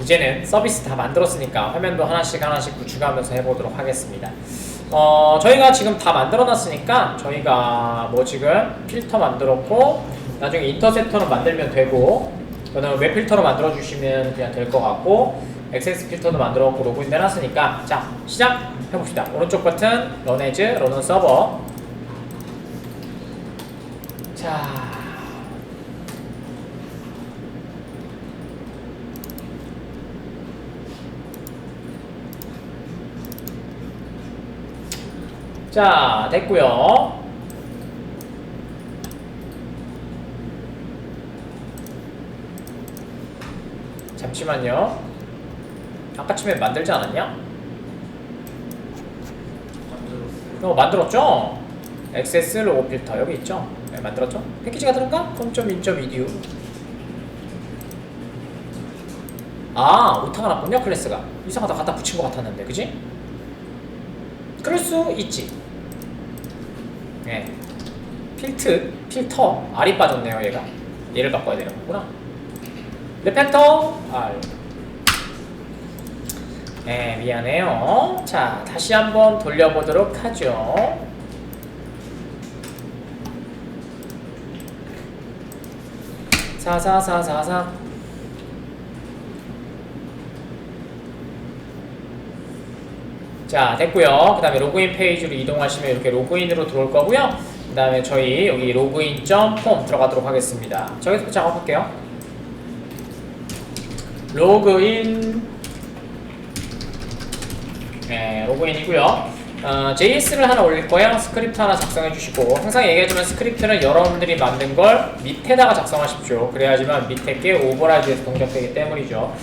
이제는 서비스 다 만들었으니까 화면도 하나씩 구축하면서 해보도록 하겠습니다. 저희가 지금 다 만들어 놨으니까 저희가 뭐 지금 필터 만들었고 나중에 인터셉터는 만들면 되고 그다음에 웹 필터로 만들어 주시면 그냥 될 것 같고 액세스 필터도 만들어 놓고 로그인 해놨으니까 자 시작 해봅시다. 오른쪽 버튼 run as run 서버. 자 자, 됐고요. 잠시만요. 아까쯤에 만들지 않았냐? 만들었죠? 액세스 로고 필터 여기 있죠? 네, 만들었죠? 패키지가 다른가? com.in.edu. 아, 오타가 났군요, 클래스가. 이상하다, 갖다 붙인 것 같았는데, 그지? 그럴 수 있지. 네. 필터 R이 빠졌네요. 얘가 얘를 바꿔야 되는 거구나. 레펜터 R. 네, 미안해요. 자, 다시 한번 돌려보도록 하죠. 사사사사사. 자, 됐고요. 그 다음에 로그인 페이지로 이동하시면 이렇게 로그인으로 들어올 거고요. 그 다음에 저희 여기 로그인.폼 들어가도록 하겠습니다. 저기서 작업할게요. 로그인. 네, 로그인이고요. JS를 하나 올릴 거예요. 스크립트 하나 작성해 주시고, 항상 얘기하지만 스크립트는 여러분들이 만든 걸 밑에다가 작성하십시오. 그래야지만 밑에 게 오버라이드해서 동작되기 때문이죠.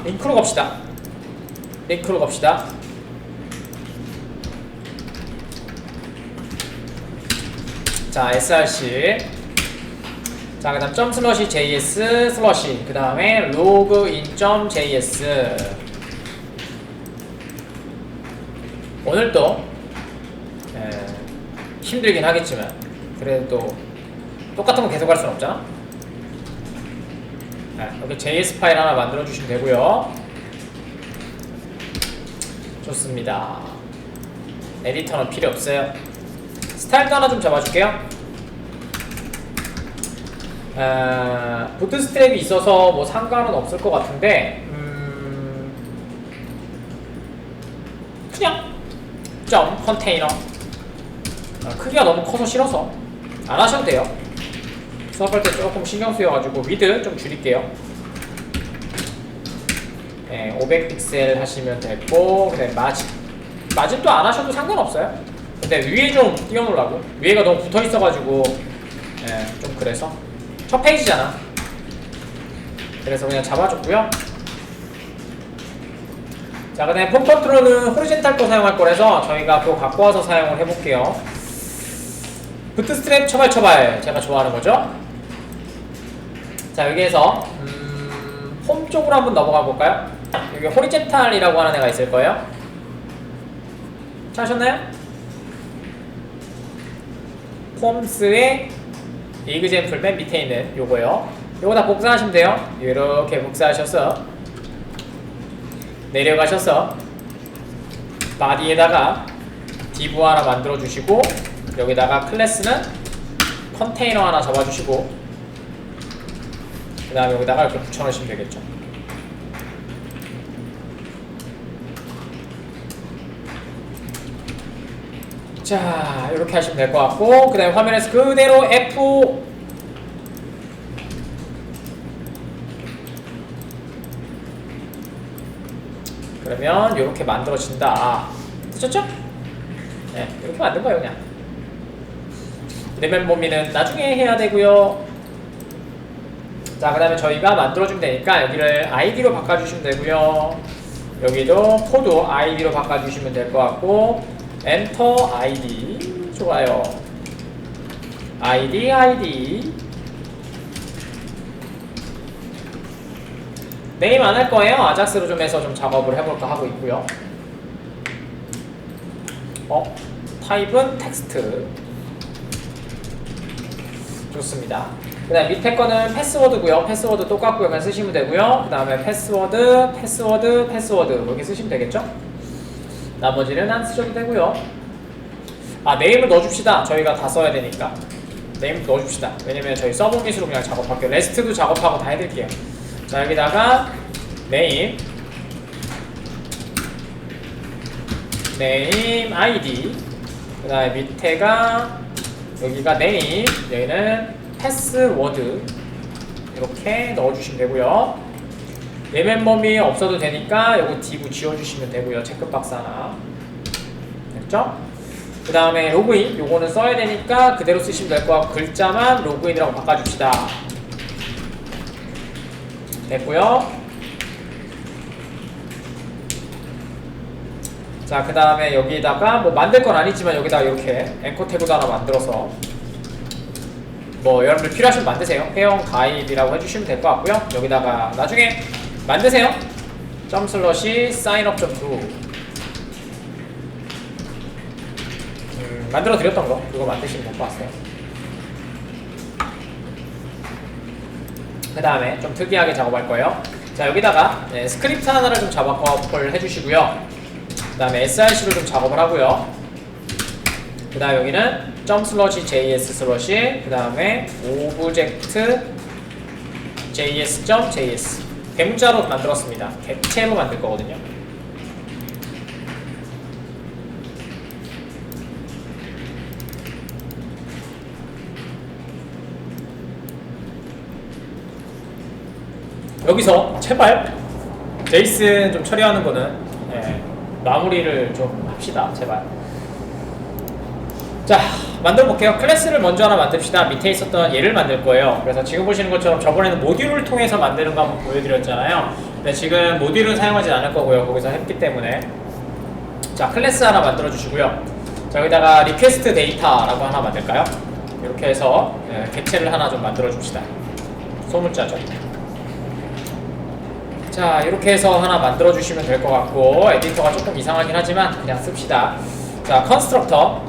링크로 갑시다. 링크로 갑시다. 자, src. 자, 그 다음 ./js 슬러시. 그 다음에 login.js. 오늘도 힘들긴 하겠지만 그래도 똑같은 거 계속 할 수는 없잖아. 여기 js 파일 하나 만들어 주시면 되고요. 좋습니다. 에디터는 필요 없어요. 스타일도 하나 좀 잡아줄게요. 부트스트랩이 있어서 뭐 상관은 없을 것 같은데 그냥 점 컨테이너 크기가 너무 커서 싫어서 안 하셔도 돼요. 수업할 때 조금 신경 쓰여가지고 위드 좀 줄일게요. 네, 500픽셀 하시면 됐고, 그다음에 마진도 안 하셔도 상관없어요. 근데 위에 좀 띄워놓으려고. 위에가 너무 붙어 있어가지고, 좀 그래서 첫 페이지잖아. 그래서 그냥 잡아줬고요. 자, 그다음에 폼 컨트롤은 호리젠탈 거 사용할 거라서 저희가 그거 갖고 와서 사용을 해볼게요. 부트스트랩 처발처발 제가 좋아하는 거죠. 자, 여기에서 폼 쪽으로 한번 넘어가 볼까요? 여기 호리젠탈이라고 하는 애가 있을 거예요. 찾으셨나요? 폼스의 이그젠플 맨 밑에 있는 요거요. 요거 다 복사하시면 돼요. 이렇게 복사하셔서 내려가셔서 바디에다가 div 하나 만들어 주시고 여기다가 클래스는 컨테이너 하나 잡아주시고 그 다음에 여기다가 이렇게 붙여놓으시면 되겠죠. 자, 이렇게 하시면 될 것 같고, 그 다음에 화면에서 그대로 F 그러면 이렇게 만들어진다. 되셨죠? 네, 이렇게 만든 거예요, 그냥. 레벨 범위는 나중에 해야 되고요. 자, 그 다음에 저희가 만들어주면 되니까 여기를 ID로 바꿔주시면 되고요. 여기도 코드 ID로 바꿔주시면 될 것 같고, 엔터 ID. 좋아요. ID. 네임 안 할 거예요. 아작스로 좀 해서 좀 작업을 해볼까 하고 있고요. 타입은 텍스트. 좋습니다. 그 다음에 밑에 거는 패스워드고요. 패스워드 똑같고요. 그냥 쓰시면 되고요. 그 다음에 패스워드 이렇게 쓰시면 되겠죠? 나머지는 안 쓰셔도 되고요. 아, 네임을 넣어줍시다. 저희가 다 써야 되니까 네임 넣어줍시다. 왜냐면 저희 서브밋으로 그냥 작업할게요. 레스트도 작업하고 다 해드릴게요. 자, 여기다가 네임 아이디, 그 다음에 밑에가 여기가 네임, 여기는 패스워드 이렇게 넣어주시면 되고요. 리멤버미 없어도 되니까 요거 div 지워주시면 되고요. 체크박스 하나 됐죠? 그 다음에 로그인 요거는 써야 되니까 그대로 쓰시면 될 것 같고 글자만 로그인이라고 바꿔줍시다. 됐고요. 자, 그 다음에 여기다가 뭐 만들 건 아니지만 여기다 이렇게 앵커 태그도 하나 만들어서 뭐 여러분들 필요하시면 만드세요. 회원 가입이라고 해주시면 될 것 같고요. 여기다가 나중에 만드세요. 점/signup.to 만들어 드렸던 거 그거 만드시면 못 봤어요. 그 다음에 좀 특이하게 작업할 거예요. 자, 여기다가 스크립트 하나를 좀 작업을 해주시고요. 그 다음에 src로 좀 작업을 하고요. 그 다음 여기는 ./js/ 그 다음에 object.js.js 대문자로 만들었습니다. 객체로 만들 거거든요. 여기서 제발 제이슨 좀 처리하는 거는 마무리를 좀 합시다. 제발. 자, 만들어 볼게요. 클래스를 먼저 하나 만듭시다. 밑에 있었던 얘를 만들 거예요. 그래서 지금 보시는 것처럼 저번에는 모듈을 통해서 만드는 거 한번 보여드렸잖아요. 근데 지금 모듈은 사용하지 않을 거고요. 거기서 했기 때문에. 자, 클래스 하나 만들어 주시고요. 자, 여기다가 리퀘스트 데이터라고 하나 만들까요? 이렇게 해서 객체를 하나 좀 만들어 줍시다. 소문자죠. 자, 이렇게 해서 하나 만들어 주시면 될 것 같고 에디터가 조금 이상하긴 하지만 그냥 씁시다. 자, 컨스트럭터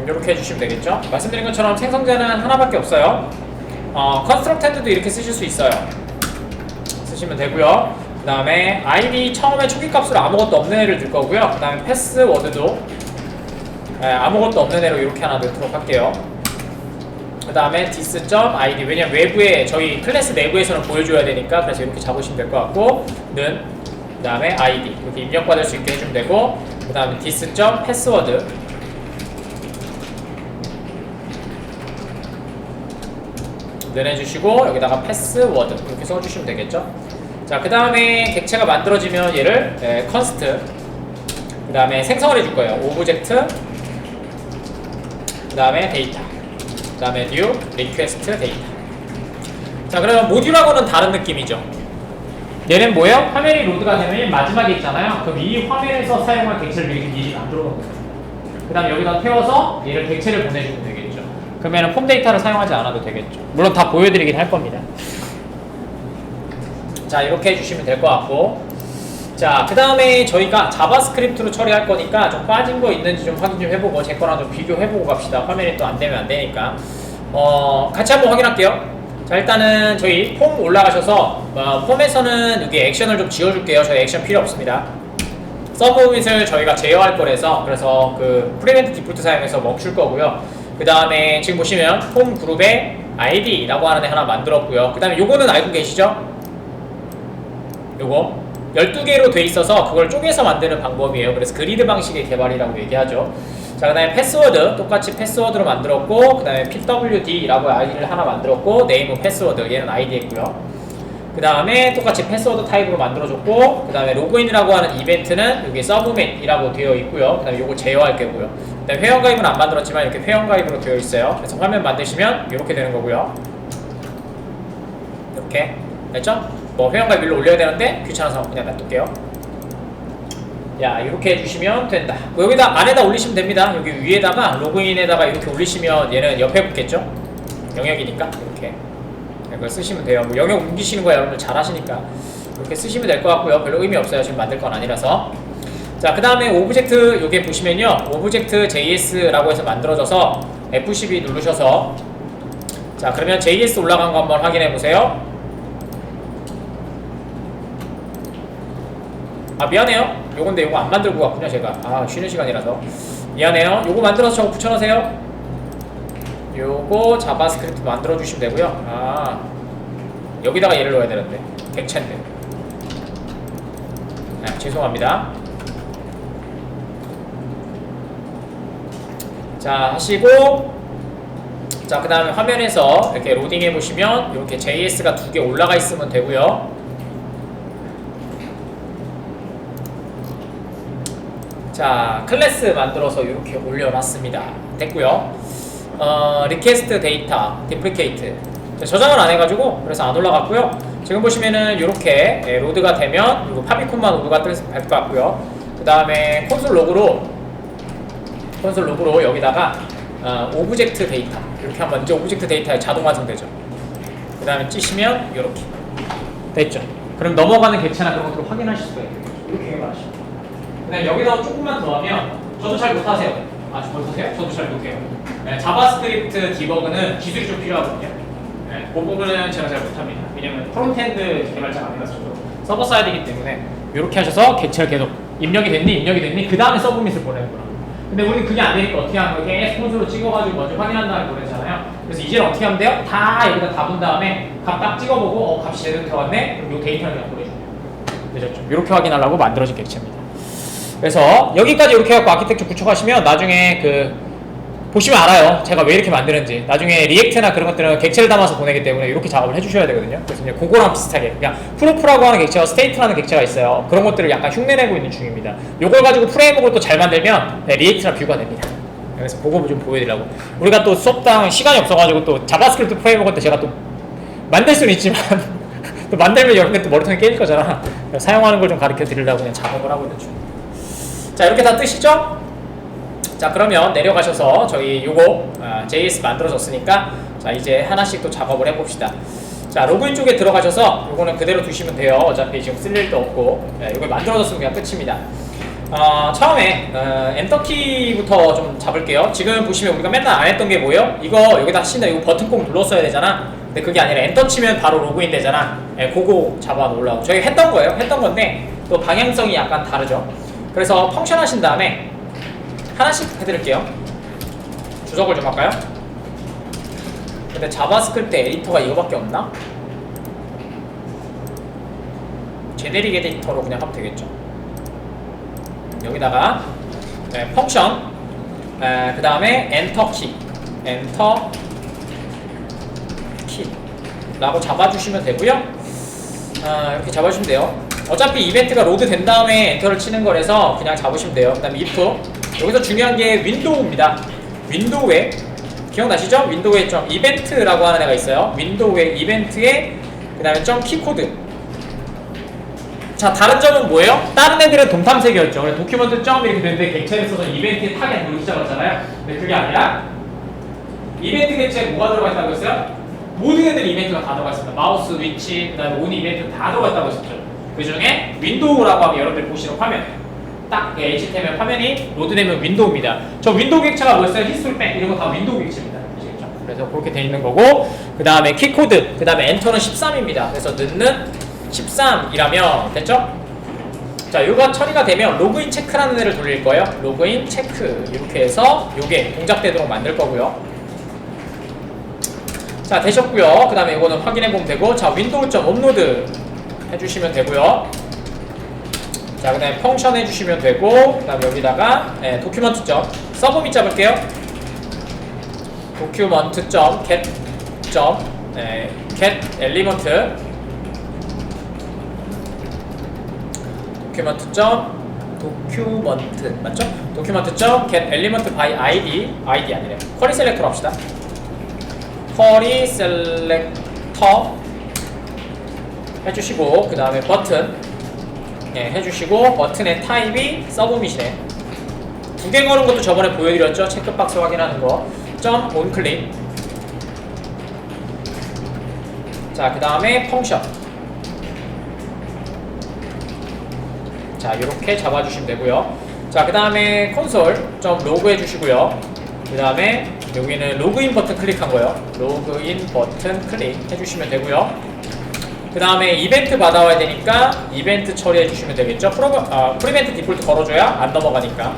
이렇게 해주시면 되겠죠. 말씀드린 것처럼 생성자는 하나밖에 없어요. 컨스트럭트 헤드도 이렇게 쓰실 수 있어요. 쓰시면 되고요. 그 다음에 id 처음에 초기 값으로 아무것도 없는 애를 넣을 거고요. 그 다음에 패스워드도 아무것도 없는 애로 이렇게 하나 넣도록 할게요. 그 다음에 dis.id 왜냐면 외부에 저희 클래스 내부에서는 보여줘야 되니까 그래서 이렇게 잡으시면 될 것 같고 는 그 다음에 id 이렇게 입력받을 수 있게 해주면 되고 그 다음에 dis.password 는 해주시고 여기다가 패스워드 이렇게 써주시면 되겠죠. 자, 그 다음에 객체가 만들어지면 얘를 const 그 다음에 생성을 해줄 거예요. object 그 다음에 데이터 그 다음에 new request data. 자, 그러면 모듈하고는 다른 느낌이죠. 얘는 뭐예요? 화면이 로드가 되면 마지막에 있잖아요. 그럼 이 화면에서 사용할 객체를 미리 만들어 놓은 거예요. 그 다음에 여기다 태워서 얘를 객체를 보내주면 되겠죠. 그러면 폼 데이터를 사용하지 않아도 되겠죠. 물론 다 보여드리긴 할 겁니다. 자, 이렇게 해주시면 될 것 같고 자, 그 다음에 저희가 자바스크립트로 처리할 거니까 좀 빠진 거 있는지 좀 확인 좀 해보고 제 거랑 좀 비교해보고 갑시다. 화면이 또 안되면 안되니까 같이 한번 확인할게요. 자, 일단은 저희 폼 올라가셔서 폼에서는 여기 액션을 좀 지워줄게요. 저희 액션 필요 없습니다. 서브밋을 저희가 제어할 거라서 그래서 그 프리벤트 디폴트 사용해서 멈출 거고요. 그 다음에 지금 보시면 폼 그룹에 id라고 하는 애 하나 만들었고요. 그 다음에 요거는 알고 계시죠? 요거 12개로 돼 있어서 그걸 쪼개서 만드는 방법이에요. 그래서 그리드 방식의 개발이라고 얘기하죠. 자, 그 다음에 패스워드 똑같이 패스워드로 만들었고 그 다음에 pwd라고 아이디를 하나 만들었고 네임은 패스워드 얘는 아이디 했고요. 그 다음에 똑같이 패스워드 타입으로 만들어줬고 그 다음에 로그인이라고 하는 이벤트는 여기 서브밋이라고 되어 있고요. 그 다음에 요거 제어할 거고요. 그 다음에 회원가입은 안 만들었지만 이렇게 회원가입으로 되어 있어요. 그래서 화면 만드시면 이렇게 되는 거고요. 이렇게 됐죠? 뭐 회원가입 일로 올려야 되는데 귀찮아서 그냥 놔둘게요. 야, 이렇게 해주시면 된다. 뭐 여기다 안에다 올리시면 됩니다. 여기 위에다가 로그인에다가 이렇게 올리시면 얘는 옆에 붙겠죠? 영역이니까 이렇게 이걸 쓰시면 돼요. 뭐 영역 옮기시는 거 여러분들 잘 하시니까 이렇게 쓰시면 될 것 같고요. 별로 의미 없어요. 지금 만들 건 아니라서. 자, 그 다음에 오브젝트 요게 보시면요, 오브젝트 JS라고 해서 만들어져서 F12 누르셔서 자, 그러면 JS 올라간 거 한번 확인해 보세요. 아, 미안해요. 요건데 요거 안 만들고 갔군요, 제가. 아, 쉬는 시간이라서. 미안해요. 요거 만들어서 저거 붙여놓으세요. 요거 자바스크립트 만들어 주시면 되고요. 아, 여기다가 얘를 넣어야 되는데. 객체인데. 아, 죄송합니다. 자, 하시고, 자, 그 다음에 화면에서 이렇게 로딩 해보시면 이렇게 JS가 2개 올라가 있으면 되고요. 자, 클래스 만들어서 이렇게 올려놨습니다. 됐고요. 리퀘스트 데이터, 디프리케이트. 저장을 안 해가지고 그래서 안 올라갔고요. 지금 보시면은 이렇게 로드가 되면 이거 파비콘만 로드가 뜰 것 같고요. 그 다음에 콘솔 로그로 여기다가 오브젝트 데이터 이렇게 하면 이제 오브젝트 데이터에 자동 완성되죠. 그 다음에 찌시면 이렇게 됐죠. 그럼 넘어가는 객체나 그런 것들을 확인하실 수가 있어요. 이렇게 말하시면. 그 여기서 조금만 더 하면 저도 잘 못하세요. 아, 못하세요? 저도 잘 못해요. 네, 자바스크립트 디버그는 기술이 좀 필요하거든요. 네, 그 부분은 제가 잘 못합니다. 왜냐면 프론트엔드 개발자가 아니라서 서버 사이드이기 때문에 이렇게 하셔서 객체를 계속 입력이 됐니 그 다음에 서브밋을 보내는구나. 근데 우리는 그게 안 되니까 어떻게 하는 거예요? 계속 콘솔로 찍어가지고 먼저 확인한 다음에 보내잖아요. 그래서 이제는 어떻게 하면 돼요? 다 여기다 다 본 다음에 값 딱 찍어보고 값이 제대로 들어갔네? 그럼 이 데이터를 그냥 보내줍니다. 되셨죠? 이렇게 확인하려고 만들어진 객체입니다. 그래서 여기까지 이렇게 해갖고 아키텍처 구축하시면 나중에 보시면 알아요. 제가 왜 이렇게 만드는지. 나중에 리액트나 그런 것들은 객체를 담아서 보내기 때문에 이렇게 작업을 해주셔야 되거든요. 그래서 이제 그거랑 비슷하게 그냥 프로프라고 하는 객체와 스테이트라는 객체가 있어요. 그런 것들을 약간 흉내내고 있는 중입니다. 요걸 가지고 프레임워크를 또 잘 만들면 리액트나 뷰가 됩니다. 그래서 그거 좀 보여드리려고. 우리가 또 수업당 시간이 없어가지고 또 자바스크립트 프레임워크 때 제가 또 만들 수는 있지만 또 만들면 여러분들 또 머리통이 깨질 거잖아. 사용하는 걸 좀 가르쳐 드리려고 그냥 작업을 하고 있는 중입니다. 자, 이렇게 다 뜨시죠? 자, 그러면 내려가셔서 저희 요거 JS 만들어졌으니까 자, 이제 하나씩 또 작업을 해봅시다. 자, 로그인 쪽에 들어가셔서 요거는 그대로 두시면 돼요. 어차피 지금 쓸 일도 없고 이걸 만들어졌으면 그냥 끝입니다. 처음에 엔터키부터 좀 잡을게요. 지금 보시면 우리가 맨날 안 했던 게 뭐예요? 이거 여기다 하신다. 이거 버튼 꼭 눌렀어야 되잖아. 근데 그게 아니라 엔터 치면 바로 로그인 되잖아. 그거 잡아 놓으려고. 저희 했던 거예요. 했던 건데 또 방향성이 약간 다르죠. 그래서 펑션 하신 다음에 하나씩 해드릴게요. 주석을 좀 할까요? 근데 자바스크립트 에디터가 이거밖에 없나? 제네릭 에디터로 그냥 하면 되겠죠. 여기다가 펑션 그 다음에 엔터키 라고 잡아주시면 되고요. 이렇게 잡아주시면 돼요. 어차피 이벤트가 로드 된 다음에 엔터를 치는 거라서 그냥 잡으시면 돼요. 그 다음에 if 여기서 중요한 게 윈도우입니다. 윈도우에 기억나시죠? 윈도우에 점 이벤트라고 하는 애가 있어요. 윈도우에 이벤트에 그 다음에 점 키코드. 자, 다른 점은 뭐예요? 다른 애들은 동탐색이었죠. 그래서 도큐먼트 점 이렇게 되는데 객체를 써서 이벤트에 타겟 누르기 시작했잖아요. 근데 그게 아니라 이벤트 객체에 뭐가 들어가 있다고 했어요? 모든 애들 이벤트가 다 들어가 있습니다. 마우스, 위치, 그 다음에 온 이벤트 다 들어가 있다고 했었죠. 그 중에 윈도우라고 하면 여러분들 보시는 화면 딱 HTML 화면이 로드되면 윈도우입니다. 저 윈도우 객체가 뭐였어요? 히스토리백 이런 거 다 윈도우 객체입니다. 아시겠죠? 그래서 그렇게 돼 있는 거고 그 다음에 키코드 그 다음에 엔터는 13입니다. 그래서 넣는 13이라면 됐죠? 자, 요거 처리가 되면 로그인 체크라는 애를 돌릴 거예요. 로그인 체크 이렇게 해서 요게 동작되도록 만들 거고요. 자, 되셨고요. 그 다음에 이거는 확인해 보면 되고 자, 윈도우.점 업로드 해주시면 되고요. 자, 그 다음에 펑션 해주시면 되고 그 다음에 여기다가 도큐먼트.점 서브밋 잡을게요. 도큐먼트.점 get.점 get 엘리먼트 도큐먼트 맞죠? 도큐먼트.점 get element by id 아니래. 쿼리 셀렉터로 합시다. 쿼리 셀렉터 해주시고 그 다음에 버튼 해주시고 버튼의 타입이 서브밋이네. 2개 거는 것도 저번에 보여드렸죠. 체크박스 확인하는 거. 점 온클릭. 자, 그 다음에 펑션. 자, 이렇게 잡아주시면 되고요. 자, 그 다음에 콘솔 좀 로그 해주시고요. 그 다음에 여기는 로그인 버튼 클릭한 거예요. 로그인 버튼 클릭 해주시면 되고요. 그 다음에 이벤트 받아와야 되니까 이벤트 처리해 주시면 되겠죠. 프리벤트 디폴트 걸어줘야 안 넘어가니까.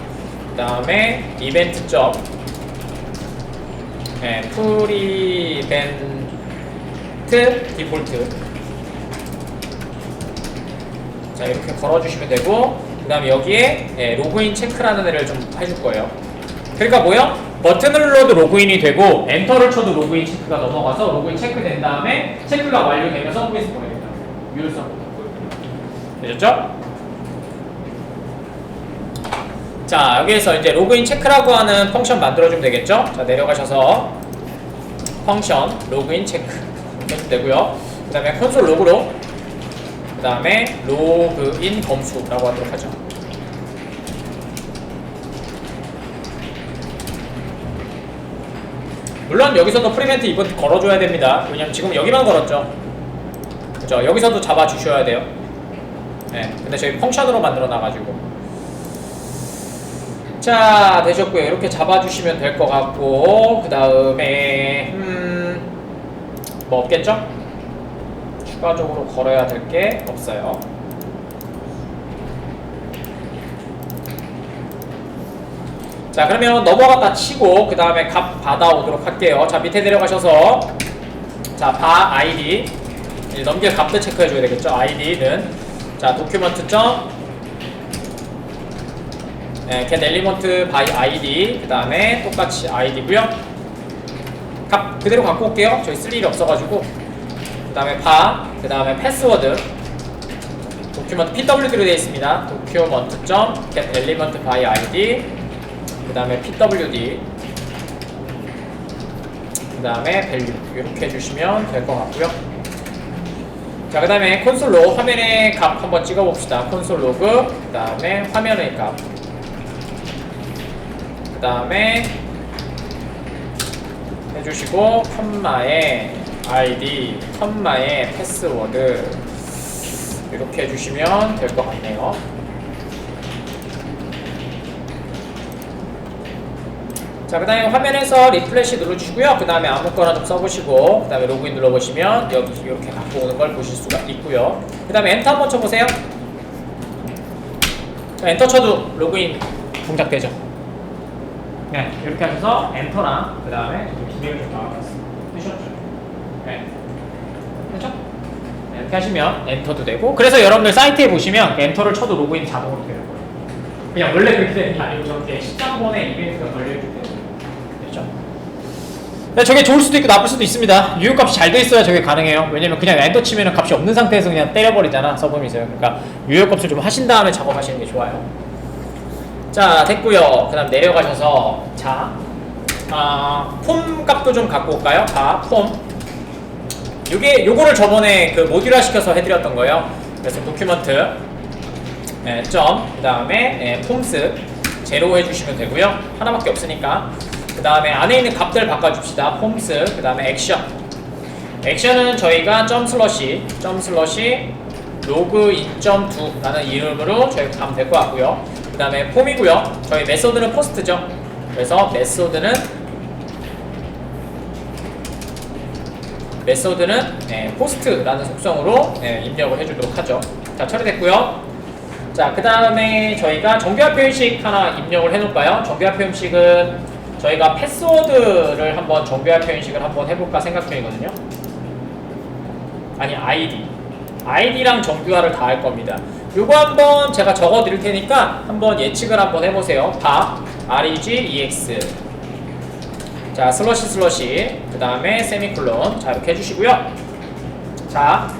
그 다음에 이벤트 점 프리벤트 디폴트, 자 이렇게 걸어주시면 되고, 그 다음에 여기에 로그인 체크라는 애를 좀 해줄 거예요. 그러니까 뭐요? 버튼을 눌러도 로그인이 되고 엔터를 쳐도 로그인 체크가 넘어가서 로그인 체크된 다음에 체크가 완료되면 서브미스 보내겠다. 유효성 되셨죠? 자 여기에서 이제 로그인 체크라고 하는 펑션 만들어주면 되겠죠? 자 내려가셔서 펑션 로그인 체크 해주면 되고요. 그 다음에 콘솔 로그로 그 다음에 로그인 검수라고 하도록 하죠. 물론 여기서도 프리벤트 이벤트 걸어줘야 됩니다. 왜냐면 지금 여기만 걸었죠. 그죠? 여기서도 잡아주셔야 돼요. 네, 근데 저희 펑션으로 만들어 놔가지고. 자 되셨고요. 이렇게 잡아주시면 될 것 같고, 그 다음에 뭐 없겠죠? 추가적으로 걸어야 될 게 없어요. 자 그러면 넘어갔다 치고 그 다음에 값 받아오도록 할게요. 자 밑에 내려가셔서 자 바 id 이제 넘길 값들 체크해 줘야 되겠죠. id는 자 도큐먼트 점 get element by id, 그 다음에 똑같이 id고요. 값 그대로 갖고 올게요. 저희 쓸 일이 없어가지고. 그 다음에 바, 그 다음에 패스워드 도큐먼트 pwd로 되어 있습니다. 도큐먼트 점 get element by id, 그 다음에 pwd, 그 다음에 value 이렇게 해주시면 될 것 같고요. 자 그 다음에 콘솔로 화면의 값 한번 찍어 봅시다. 콘솔 로그, 그 다음에 화면의 값, 그 다음에 해주시고 컴마에 id, 컴마에 패스워드 이렇게 해주시면 될 것 같네요. 자 그 다음에 화면에서 리플래시 눌러주시고요. 그 다음에 아무거나 좀 써보시고 그 다음에 로그인 눌러보시면 여기 이렇게 갖고 오는 걸 보실 수가 있고요. 그 다음에 엔터 한번 쳐보세요. 자, 엔터 쳐도 로그인 동작되죠. 네 이렇게 하셔서 엔터랑 그 다음에 기믹을 좀 나와봤습니다. 되셨죠? 네 됐죠? 네, 이렇게 하시면 엔터도 되고, 그래서 여러분들 사이트에 보시면 엔터를 쳐도 로그인 자동으로 되는 거예요. 그냥 원래 그렇게 되는 게 아니고 저렇게 13번에 이벤트가 걸려있기 때문에. 됐죠? 네, 저게 좋을 수도 있고 나쁠 수도 있습니다. 유효값이 잘 돼 있어야 저게 가능해요. 왜냐면 그냥 엔터 치면은 값이 없는 상태에서 그냥 때려버리잖아, 서브밋을. 그러니까 유효값을 좀 하신 다음에 작업하시는 게 좋아요. 자 됐고요. 그 다음 내려가셔서 자 폼 값도 좀 갖고 올까요? 폼 요거를 저번에 그 모듈화 시켜서 해드렸던 거예요. 그래서 도큐먼트 점 그 다음에 폼스 제로 해주시면 되고요. 하나밖에 없으니까. 그 다음에 안에 있는 값들 바꿔줍시다. 폼스 그 다음에 액션은 저희가 점 슬러시 로그인.do 라는 이름으로 저희가 가면 될 것 같고요. 그 다음에 폼이고요. 저희 메소드는 포스트죠. 그래서 메소드는 포스트라는 속성으로 입력을 해주도록 하죠. 자 처리됐고요. 자 그 다음에 저희가 정교화 표현식 하나 입력을 해놓을까요? 정교화 표현식은 저희가 패스워드를 한번 정교화 표현식을 한번 해볼까 생각 중이거든요. 아니 id랑 정교화를 다 할 겁니다. 요거 한번 제가 적어 드릴 테니까 한번 예측을 한번 해보세요. regex 자 슬러시 그 다음에 세미콜론 자 이렇게 해주시고요. 자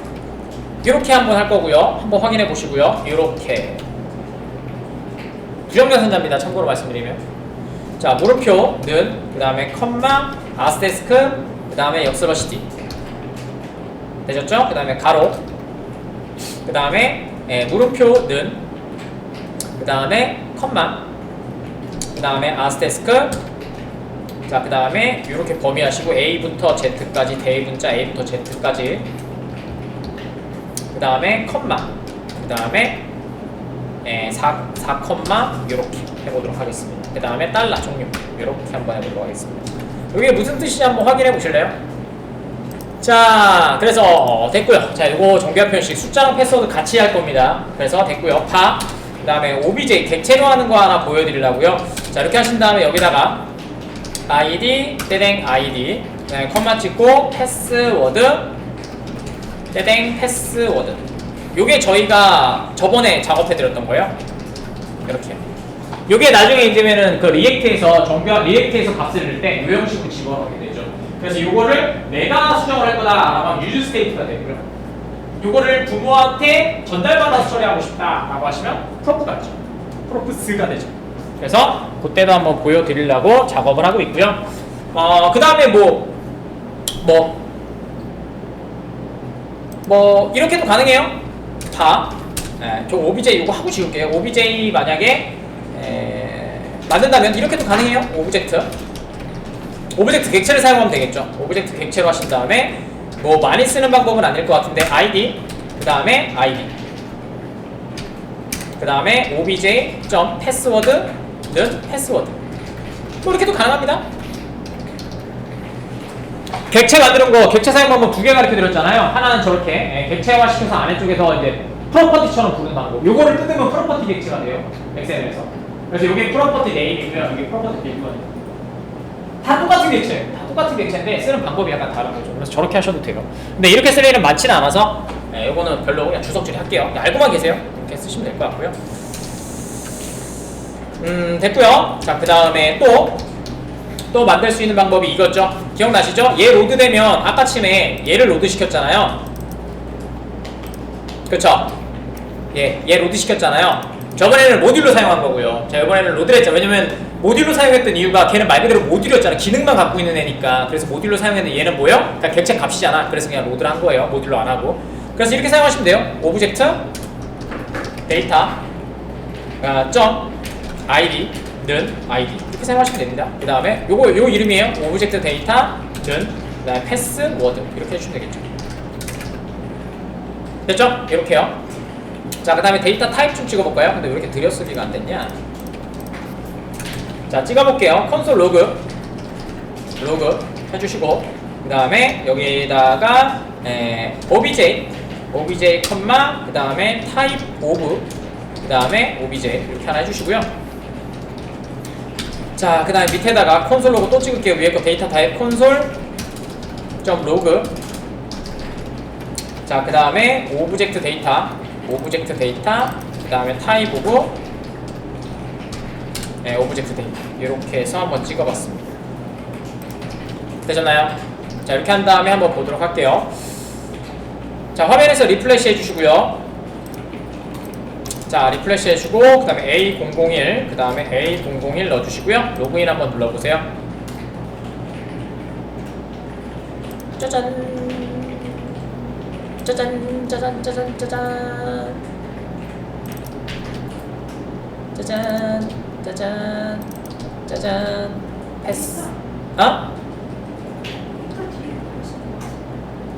이렇게 한번 할 거고요. 한번 확인해 보시고요. 이렇게 부정연산자입니다. 참고로 말씀드리면 자 물음표는 그 다음에 컴마 아스테스크 그 다음에 역슬러시 d 되셨죠? 그 다음에 가로 그 다음에 물음표는 그 다음에 컴마 그 다음에 아스테스크 자 그 다음에 이렇게 범위하시고 A부터 Z까지 대문자 A부터 Z까지 그 다음에 컴마 그 다음에 4 컴마 이렇게 해보도록 하겠습니다. 그 다음에 달러 종류 이렇게 한번 해보도록 하겠습니다. 이게 무슨 뜻인지 한번 확인해 보실래요? 자, 그래서 됐고요. 자, 이거 정비화 표현식 숫자랑 패스워드 같이 할 겁니다. 그래서 됐고요. 그 다음에 obj 객체로 하는 거 하나 보여드리려고요. 자, 이렇게 하신 다음에 여기다가 id 떼댕 id 그다음에 컴마 찍고 패스워드 떼댕 패스워드. 요게 저희가 저번에 작업해드렸던 거예요. 이렇게. 요게 나중에 이제면은 그 리액트에서 리액트에서 값을 넣을 때 요 형식으로 집어넣게 되죠. 그래서 요거를 내가 수정을 할 거다라고 하면 유즈 스테이트가 되고요. 요거를 부모한테 전달받아서 처리하고 싶다라고 하시면 프로프가 되죠. 프로프스가 되죠. 그래서 그때도 한번 보여드리려고 작업을 하고 있고요. 그 다음에 이렇게도 가능해요. 다. 저 obj 이거 하고 지울게요. obj 만약에 만든다면 이렇게도 가능해요. 오브젝트 객체를 사용하면 되겠죠. 오브젝트 객체로 하신 다음에 뭐 많이 쓰는 방법은 아닐 것 같은데 id 그 다음에 id 그 다음에 obj.password는 패스워드 뭐 이렇게도 가능합니다. 객체 만드는 거 객체 사용 방법 두 개 가르쳐 드렸잖아요. 하나는 저렇게 객체화 시켜서 안쪽에서 이제 프로퍼티처럼 부르는 방법. 요거를 뜯으면 프로퍼티 객체가 돼요. 엑셀에서. 그래서 요게 프로퍼티 네임이고요. 이게 프로퍼티 빌드거든요. 다 똑같은 객체, 다 똑같은 객체인데 쓰는 방법이 약간 다른 거죠. 그래서 저렇게 하셔도 돼요. 근데 이렇게 쓸 일은 많지는 않아서 요거는 별로 그냥 주석 처리할게요. 그냥 알고만 계세요. 이렇게 쓰시면 될 것 같고요. 됐고요. 자, 그 다음에 또 만들 수 있는 방법이 이거죠. 기억나시죠? 얘 로드되면 아까쯤에 얘를 로드 시켰잖아요. 그쵸? 얘 로드 시켰잖아요. 저번에는 모듈로 사용한 거고요. 자, 이번에는 로드를 했죠. 왜냐면 모듈로 사용했던 이유가 걔는 말 그대로 모듈이었잖아. 기능만 갖고 있는 애니까. 그래서 모듈로 사용했는데 얘는 뭐예요? 그러니까 객체 값이잖아. 그래서 그냥 로드를 한 거예요. 모듈로 안 하고. 그래서 이렇게 사용하시면 돼요. 오브젝트 데이터 점 id는 id 이렇게 사용하시면 됩니다. 그 다음에 요 이름이에요. 오브젝트 데이터 는 그다음에 패스워드 이렇게 해주시면 되겠죠. 됐죠? 이렇게요. 자, 그 다음에 데이터 타입 좀 찍어볼까요? 근데 왜 이렇게 들여쓰기가 안 됐냐? 자, 찍어볼게요. 콘솔 로그 해주시고 그 다음에 여기다가 obj 컴마 그 다음에 타입 오브 그 다음에 obj 이렇게 하나 해주시고요. 자, 그 다음에 밑에다가 콘솔 로그 또 찍을게요. 위에 거 데이터 타입 콘솔 점 로그 자, 그 다음에 오브젝트 데이터 그 다음에 타입 오브 오브젝트 데이터 이렇게 해서 한번 찍어봤습니다. 되셨나요? 자, 이렇게 한 다음에 한번 보도록 할게요. 자, 화면에서 리플래시 해주시고요. 자, 리플래시 해주고 그 다음에 A001 그 다음에 A001 넣어주시고요. 로그인 한번 눌러보세요. 짜잔 짜잔 짜잔 짜잔 짜잔 짜잔 짜잔 짜잔 패스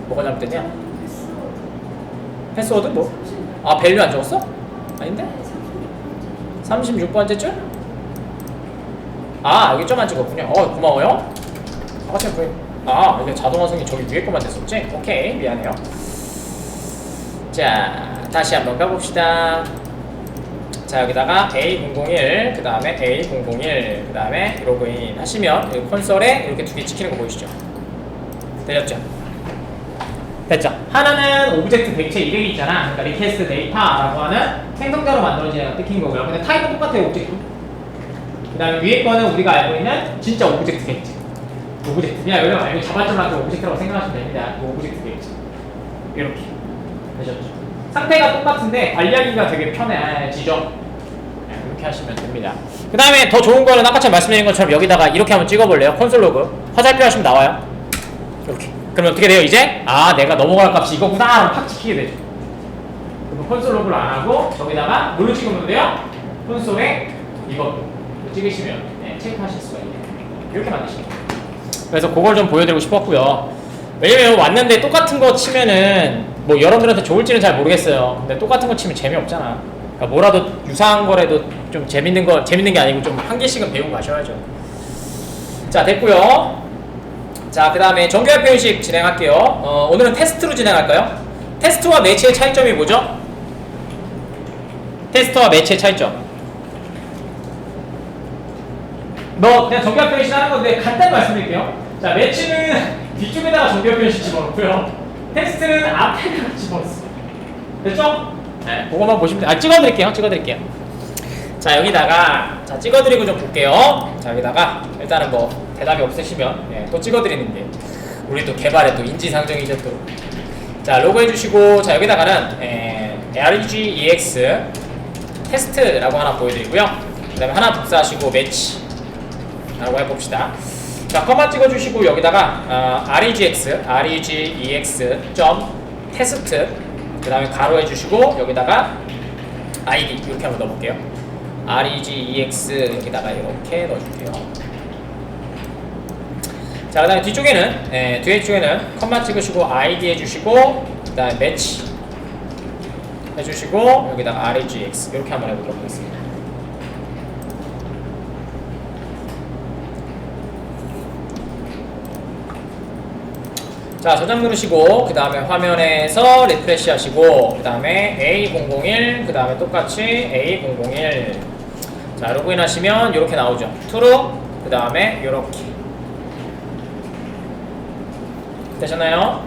뭐가 잘못됐냐? 패스워드 뭐? 밸류 안 적었어? 아닌데? 36번째 줄? 여기 좀 안 찍었군요. 고마워요. 이게 자동화 성이 저기 위에 것만 됐었지? 오케이, 미안해요. 자, 다시 한번 가봅시다. 자, 여기다가 A001 그 다음에 A001 그 다음에 로그인 하시면 여기 콘솔에 이렇게 두 개 찍히는 거 보이시죠? 되셨죠? 됐죠? 하나는 오브젝트 객체 이름이 있잖아. 그러니까 리퀘스트 데이터라고 하는 생성자로 만들어진 애가 뜯긴 거고요. 근데 타입은 똑같아요. 오브젝트. 그 다음에 위에 거는 우리가 알고 있는 진짜 오브젝트 객체. 오브젝트. 그냥 여러분 알고 자바처럼 오브젝트라고 생각하시면 됩니다. 오브젝트 객체. 이렇게. 되셨죠? 상태가 똑같은데 관리하기가 되게 편해지죠? 이렇게 하시면 됩니다. 그 다음에 더 좋은 거는 아까처럼 말씀드린 것처럼 여기다가 이렇게 한번 찍어볼래요? 콘솔 로그. 화살표 하시면 나와요. 이렇게. 그러면 어떻게 돼요? 이제? 내가 넘어갈 값이 이거구나 하면 팍 찍히게 되죠. 그럼 콘솔 로그를 안 하고 저기다가 뭘로 찍으면 돼요? 콘솔에 이것도 찍으시면 체크하실 수가 있네요. 이렇게 만드시면 돼요. 그래서 그걸 좀 보여드리고 싶었고요. 왜냐면 왔는데 똑같은 거 치면은 뭐 여러분들한테 좋을지는 잘 모르겠어요. 근데 똑같은 거 치면 재미없잖아. 그러니까 뭐라도 유사한 거라도 좀 재밌는 게 아니고 좀 한 개씩은 배우고 가셔야죠. 자, 됐고요. 자, 그 다음에 정교화 표현식 진행할게요. 오늘은 테스트로 진행할까요? 테스트와 매치의 차이점이 뭐죠? 테스트와 매치의 차이점. 그냥 정교화 표현식 하는 건데 간단히 말씀드릴게요. 자, 매치는 뒤쪽에다가 정교화 표현식 집어넣고요. 테스트는 앞에다가 집어넣었어요. 됐죠? 네, 그거만 보시면 돼요. 찍어드릴게요. 자, 여기다가 자 찍어드리고 좀 볼게요. 자, 여기다가 일단은 뭐 대답이 없으시면 또 찍어드리는 게 우리 또 개발의 또 인지상정이죠 또. 자, 로고 해주시고, 자, 여기다가는 RGEX 테스트라고 하나 보여드리고요. 그 다음에 하나 복사하시고 매치라고 해봅시다. 자, 컴마 찍어주시고 여기다가 REGX 점 테스트, 그 다음에 가로 해주시고 여기다가 ID 이렇게 한번 넣어볼게요. REGEX 여기다가 이렇게 넣어줄게요. 자, 그 다음에 뒤쪽에는 컴마 찍으시고 ID 해주시고 그 다음에 매치 해주시고 여기다가 REGX 이렇게 한번 해보도록 하겠습니다. 자, 저장 누르시고 그 다음에 화면에서 리프레시 하시고 그 다음에 A001 그 다음에 똑같이 A001. 자, 로그인 하시면 이렇게 나오죠. true 그 다음에 이렇게 되셨나요?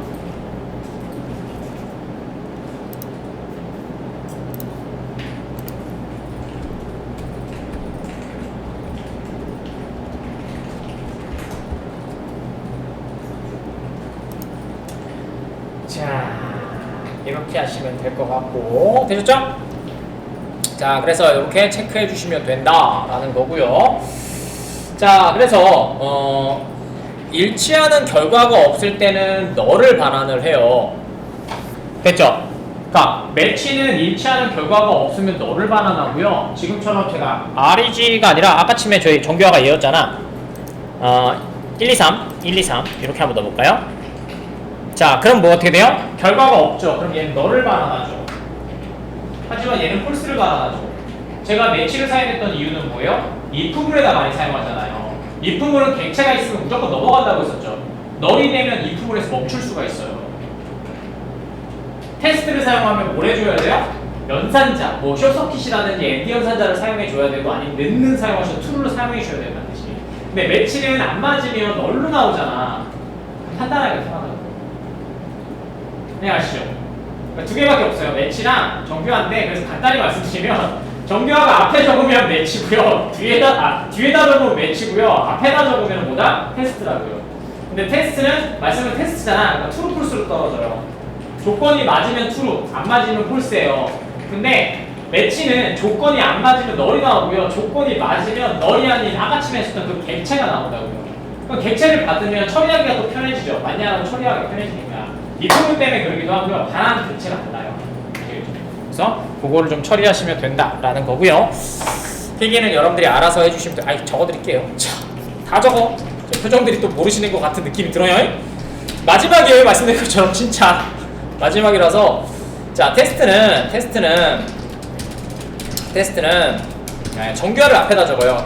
자, 이렇게 하시면 될 것 같고, 되셨죠? 자, 그래서 이렇게 체크해 주시면 된다라는 거고요. 자, 그래서 일치하는 결과가 없을 때는 너를 반환을 해요. 됐죠? 그러니까 매치는 일치하는 결과가 없으면 너를 반환하고요. 지금처럼 제가 REG가 아니라 아까쯤에 저희 정교화가 얘였잖아. 1, 2, 3 이렇게 한번 넣어볼까요? 자, 그럼 뭐 어떻게 돼요? 결과가 없죠. 그럼 얘는 너를 반환하죠. 하지만 얘는 폴스를 반환하죠. 제가 매치를 사용했던 이유는 뭐예요? if물에다 많이 사용하잖아요. if물은 객체가 있으면 무조건 넘어간다고 했었죠. 널이 되면 if물에서 멈출 수가 있어요. 테스트를 사용하면 뭘 해줘야 돼요? 연산자, 뭐 쇼서킷이라든지 엔디 연산자를 사용해줘야 되고 아니면 넣는 사용하셔서 툴을 사용해줘야 된다는 뜻이. 근데 매치는 안 맞으면 널로 나오잖아. 판단하기가 편하다고. 네, 아시죠? 그러니까 두 개밖에 없어요. 매치랑 정교화인데, 그래서 간단히 말씀드리면 정교화가 앞에 적으면 매치고요, 뒤에다 적으면 매치고요, 앞에다 적으면 뭐다? 테스트라고요. 근데 테스트는 말씀은 테스트잖아. 그러니까 트루 폴스로 떨어져요. 조건이 맞으면 트루, 안 맞으면 폴스예요. 근데 매치는 조건이 안 맞으면 널이 나오고요, 조건이 맞으면 널이 아닌 아까쯤에 했었던 그 객체가 나온다고요. 그럼 객체를 받으면 처리하기가 또 편해지죠. 맞냐라고 처리하기가 편해지니까. 이 부분 때문에 그러기도 하고요. 반환 객체가 달라요. 그래서 그거를 좀 처리하시면 된다라는 거고요. 필기는 여러분들이 알아서 해주시면 돼요. 아이, 적어드릴게요. 자, 다 적어. 제 표정들이 또 모르시는 것 같은 느낌이 들어요. 마지막이에요. 말씀드린 것처럼 진짜 마지막이라서. 자, 테스트는 정교화를 앞에다 적어요.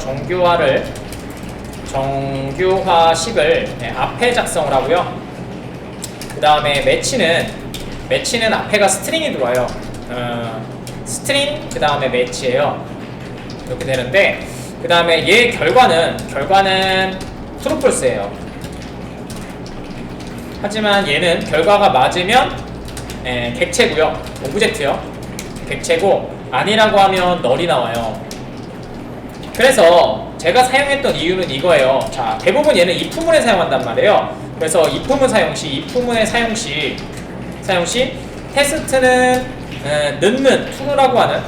정교화식을 앞에 작성을 하고요. 그 다음에 매치는 앞에가 스트링이 들어와요. 스트링 그 다음에 매치예요. 이렇게 되는데, 그 다음에 얘 결과는 트루 폴스예요. 하지만 얘는 결과가 맞으면 객체고요, 오브젝트요. 객체고 아니라고 하면 널이 나와요. 그래서 제가 사용했던 이유는 이거예요. 자, 대부분 얘는 if문에 사용한단 말이에요. 그래서 if문 if문의 사용 시 테스트는 넣는 true라고 하는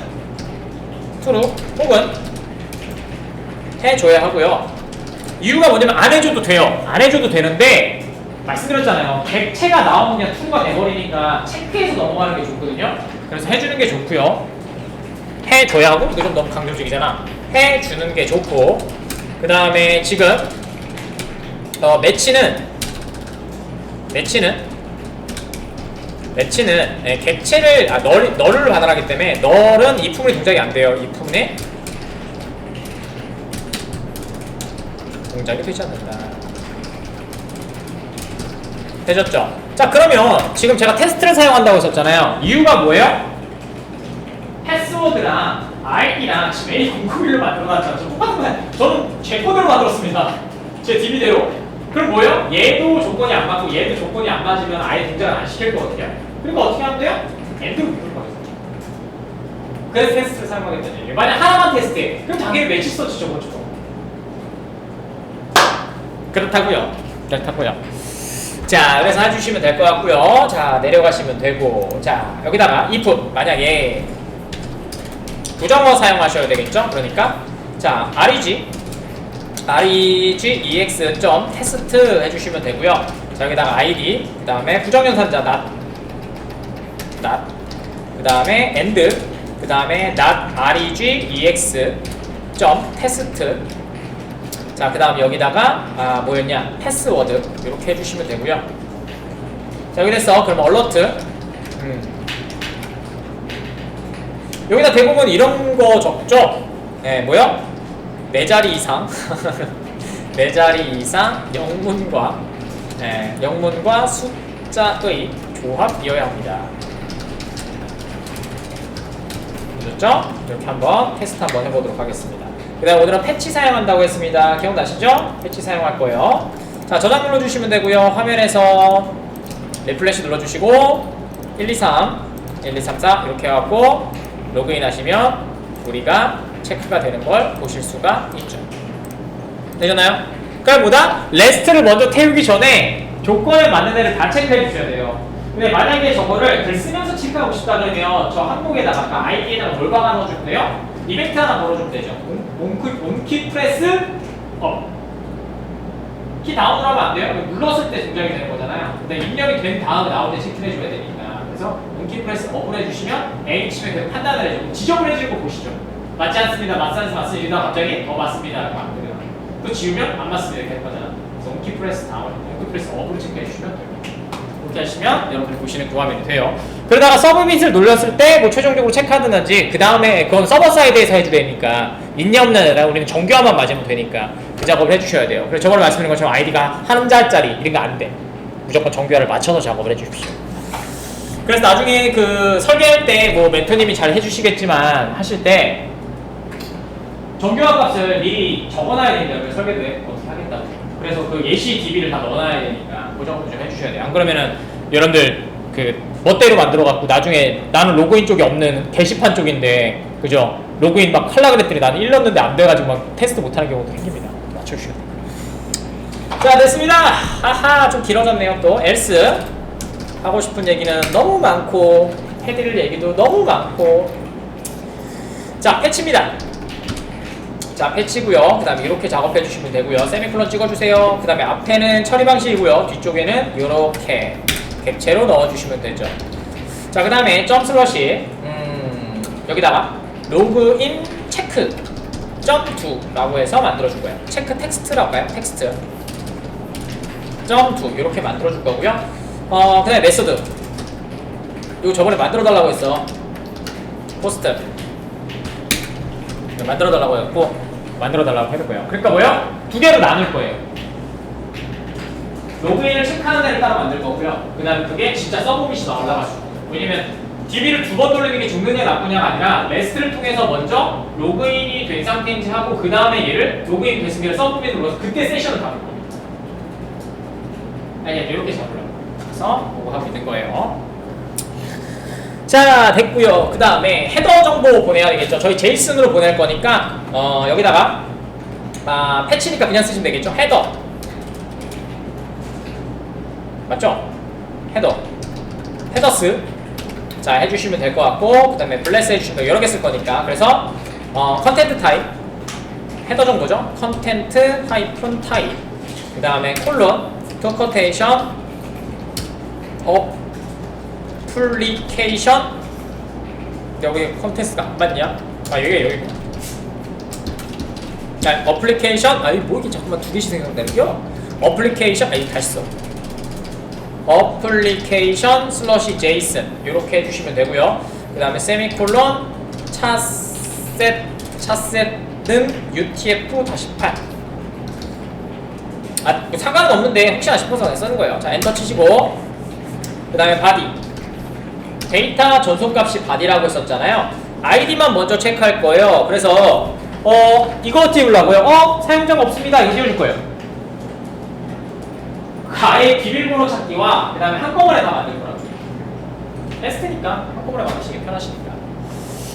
true 혹은 해줘야 하고요. 이유가 뭐냐면 안 해줘도 돼요. 안 해줘도 되는데 말씀드렸잖아요. 객체가 나오면 그냥 true가 돼버리니까 체크해서 넘어가는 게 좋거든요. 그래서 해주는 게 좋고요. 해줘야 하고, 이거 좀 너무 강조적이잖아. 해주는 게 좋고, 그 다음에 지금 매치는 객체를 널을 반환하기 때문에 널은 if문이 동작이 안 돼요. if문에 동작이 되지 않는다. 되셨죠? 자, 그러면 지금 제가 테스트를 사용한다고 했었잖아요. 이유가 뭐예요? 패스워드랑 아이디랑 지금 A091로 만들어놨잖아요. 저 똑같은 거예요. 저는 제 코드로 만들었습니다. 제 DB대로. 그럼 뭐예요? 얘도 조건이 안 맞고 얘도 조건이 안 맞으면 아예 등장을 안 시킬 거거든요. 그러니까 어떻게 하면 돼요? 엔드로 누를 거예요. 그래서 테스트를 사용하겠다는 얘기예요. 만약 하나만 테스트해. 그럼 당연히 매치 서치죠, 먼저. 그렇다고요. 자, 그래서 해주시면 될 것 같고요. 자, 내려가시면 되고, 자, 여기다가 if 만약에 부정어 사용하셔야 되겠죠? 그러니까 자, reg ex.test 해주시면 되고요. 자, 여기다가 id, 그 다음에 부정연산자 not, 그 다음에 and, 그 다음에 not reg ex.test. 자, 그 다음 여기다가 뭐였냐, 패스워드 이렇게 해주시면 되고요. 자, 여기 됐어. 그럼 alert. 여기다 대부분 이런 거 적죠? 네, 뭐요? 4자리 이상 4자리 이상 영문과 영문과 숫자의 조합이어야 합니다. 됐죠? 이렇게 한번 테스트 한번 해보도록 하겠습니다. 그 다음 오늘은 패치 사용한다고 했습니다. 기억나시죠? 패치 사용할 거예요. 자, 저장 눌러주시면 되고요. 화면에서 리플래시 눌러주시고 1, 2, 3, 1, 2, 3, 4 이렇게 해갖고 로그인 하시면 우리가 체크가 되는 걸 보실 수가 있죠. 되셨나요? 그러니까 뭐다? 레스트를 먼저 태우기 전에 조건에 맞는 애를 다 체크해 주셔야 돼요. 근데 만약에 저거를 글 쓰면서 체크하고 싶다 그러면 저 항목에다가 아까 아이디에다가 뭘 박아 넣어주면 돼요? 이벤트 하나 걸어주면 되죠. 온키 프레스 업. 키 다운을 하면 안 돼요? 눌렀을 때 동작이 되는 거잖아요. 근데 입력이 된 다음에 나올 때 체크해 줘야 되니까. 그래서 온키 프레스 업을 해주시면 A 치면 계속 판단을 해주고 지적을 해줄 거 보시죠. 맞지 않습니다. 맞습니다. 갑자기 맞습니다. 라고 안 되면 또 지우면 안 맞습니다. 이렇게 할 거잖아. 그래서 온키 프레스 다운, 온키 프레스 업으로 체크해 주시면 돼요. 이렇게 하시면 여러분들 보시는 그 화면이 돼요. 그러다가 서브밋을 눌렀을 때 뭐 최종적으로 체크하든지 그 다음에 그건 서버 사이드에서 해도 되니까 있냐 없냐 아니라 우리는 정교화만 맞으면 되니까 그 작업을 해주셔야 돼요. 그래서 저번에 말씀드린 것처럼 아이디가 한 자짜리 이런 거 안 돼. 무조건 정교화를 맞춰서 작업을 해주십시오. 그래서 나중에 그 설계할 때 뭐 멘토님이 잘 해주시겠지만 하실 때 정교화 값을 미리 적어놔야 되니까 설계도에 어떻게 하겠다고. 그래서 그 예시 DB를 다 넣어놔야 되니까 그 정도 좀 해주셔야 돼요. 안 그러면은 여러분들 그 멋대로 만들어갖고 나중에 나는 로그인 쪽이 없는 게시판 쪽인데 그죠? 로그인 막 하려 그랬더니 나는 1 넣었는데 안 돼가지고 막 테스트 못하는 경우도 생깁니다. 맞춰주셔야 돼요. 자, 됐습니다. 하하, 좀 길어졌네요. 또 else 하고 싶은 얘기는 너무 많고 해드릴 얘기도 너무 많고. 자, 패치입니다. 자, 패치고요. 그 다음에 이렇게 작업해 주시면 되고요. 세미콜론 찍어주세요. 그 다음에 앞에는 처리 방식이고요. 뒤쪽에는 이렇게 객체로 넣어주시면 되죠. 자, 그 다음에 점 슬러시 여기다가 로그인 체크 점2라고 해서 만들어줄 거예요. 체크 텍스트라고 할까요? 텍스트 점2 이렇게 만들어줄 거고요. 그 다음에 메소드 이거 저번에 만들어달라고 했어. 포스트 만들어달라고 했고 만들어달라고 해줄 거예요. 그러니까 뭐요? 두 개로 나눌 거예요. 로그인을 체크하는 애를 따로 만들 거고요. 그 다음에 그게 진짜 서브밋이 나올라가지고. 왜냐면 DB를 2번 돌리는 게 죽느냐 나쁘냐가 아니라 레스트를 통해서 먼저 로그인이 된 상태인지 하고 그 다음에 얘를 로그인 됐으면 서브밋을 눌러서 그때 세션을 가는 거예요. 아니 이렇게 잡으려고. 그래서 그거 하고 있는 거예요. 자, 됐고요. 그 다음에 헤더 정보 보내야 되겠죠. 저희 제이슨으로 보낼 거니까 여기다가 패치니까 그냥 쓰시면 되겠죠. 헤더 맞죠? 헤더스 자 해주시면 될 것 같고 그 다음에 블레스 해주시면 돼요. 여러 개 쓸 거니까. 그래서 컨텐트 타입 헤더 정보죠. 컨텐트 하이픈 타입 그 다음에 콜론 도커테이션 어플리케이션 여기 컨텐츠가 안 맞냐? 여기 자, 어플리케이션 아니 뭐 이게 자꾸만 두 개씩 생각나는겨? 어플리케이션 여기 다시 써. 어플리케이션 슬러시 제이슨 이렇게 해주시면 되고요. 그 다음에 세미콜론 차셋은 UTF-8 뭐 상관은 없는데 혹시나 싶어서 그냥 쓰는 거예요. 자, 엔터 치시고 그 다음에 바디 데이터 전송값이 바디라고 했었잖아요. 아이디만 먼저 체크할 거예요. 그래서 이거 띄우려고요. 사용자가 없습니다. 이거 띄워줄 거예요. 아예 비밀번호 찾기와 그 다음에 한꺼번에 다 만들 거라고. 테스트니까 한꺼번에 만드시기 편하시니까.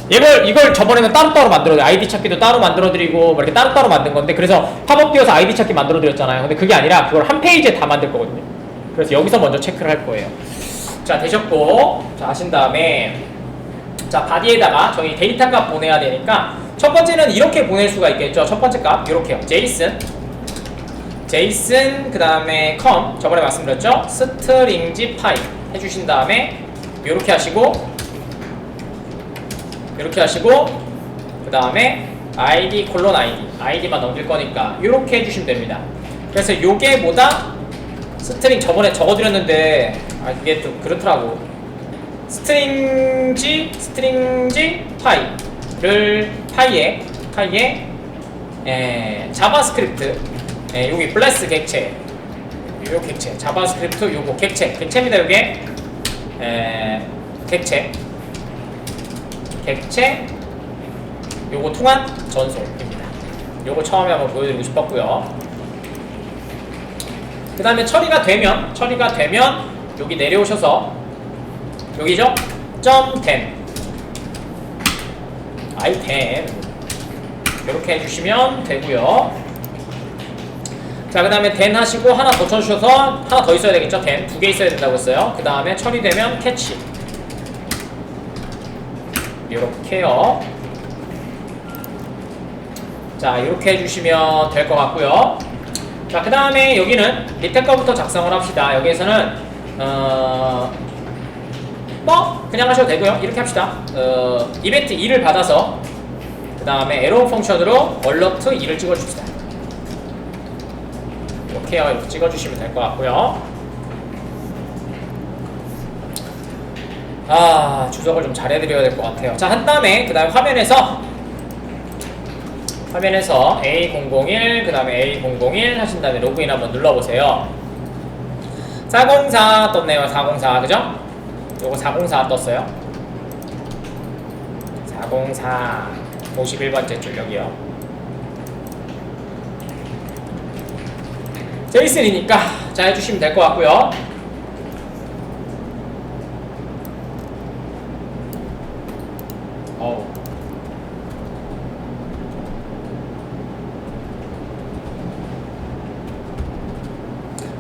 이걸 저번에는 따로따로 만들어드려요. 아이디 찾기도 따로 만들어드리고 뭐 이렇게 따로따로 만든 건데, 그래서 팝업 띄워서 아이디 찾기 만들어드렸잖아요. 근데 그게 아니라 그걸 한 페이지에 다 만들 거거든요. 그래서 여기서 먼저 체크를 할 거예요. 자, 되셨고, 자, 하신 다음에 자, 바디에다가 저희 데이터 값 보내야 되니까 첫 번째는 이렇게 보낼 수가 있겠죠. 첫 번째 값 이렇게요. 제이슨 그 다음에 저번에 말씀드렸죠. 스트링지 파이 해주신 다음에 이렇게 하시고 그 다음에 id 콜론 id만 넘길 거니까 이렇게 해주시면 됩니다. 그래서 요게 뭐다? 스트링 저번에 적어드렸는데 이게 좀 그렇더라고. 스트링지 파이를 파이에 자바스크립트 여기 플래스 객체 요 객체 자바스크립트 요거 객체입니다. 요게 객체 요거 통한 전송입니다. 요거 처음에 한번 보여드리고 싶었고요. 그 다음에 처리가 되면 여기 내려오셔서 여기죠? .10 아이템 이렇게 해주시면 되고요. 자, 그 다음에 den 하시고 하나 더 쳐주셔서 하나 더 있어야 되겠죠? den 2개 있어야 된다고 했어요. 그 다음에 처리되면 캐치 이렇게요. 자, 이렇게 해주시면 될 것 같고요. 자, 그 다음에 여기는 밑에 거부터 작성을 합시다. 여기에서는 그냥 하셔도 되고요. 이렇게 합시다. 이벤트 2를 받아서 그 다음에 에러 펑션으로 얼러트 2를 찍어줍시다. 이렇게요. 이렇게 찍어주시면 될 것 같고요. 주석을 좀 잘해드려야 될 것 같아요. 자, 한 다음에 그 다음에 화면에서 A001 그 다음에 A001 하신 다음에 로그인 한번 눌러보세요. 404 떴네요. 404 그죠? 요거 404 떴어요. 404 51번째 줄 여기요. 제이슨이니까 자 해주시면 될 것 같고요.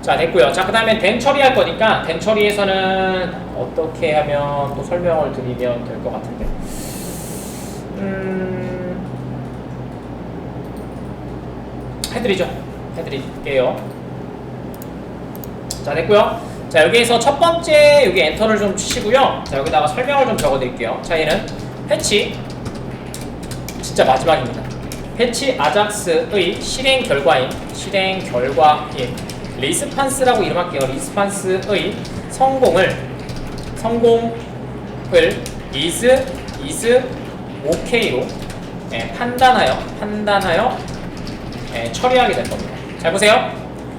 자, 됐고요. 자, 그 다음에 den 처리할 거니까 den 처리에서는 어떻게 하면 또 설명을 드리면 될 것 같은데 해드릴게요. 자, 됐고요. 자, 여기에서 첫 번째 여기 엔터를 좀 치시고요. 자, 여기다가 설명을 좀 적어드릴게요. 자, 얘는 패치 진짜 마지막입니다. 패치 아작스의 실행 결과인 리스판스라고 이름할게요. 리스판스의 성공을 is okay로 판단하여 처리하게 될 겁니다. 잘 보세요.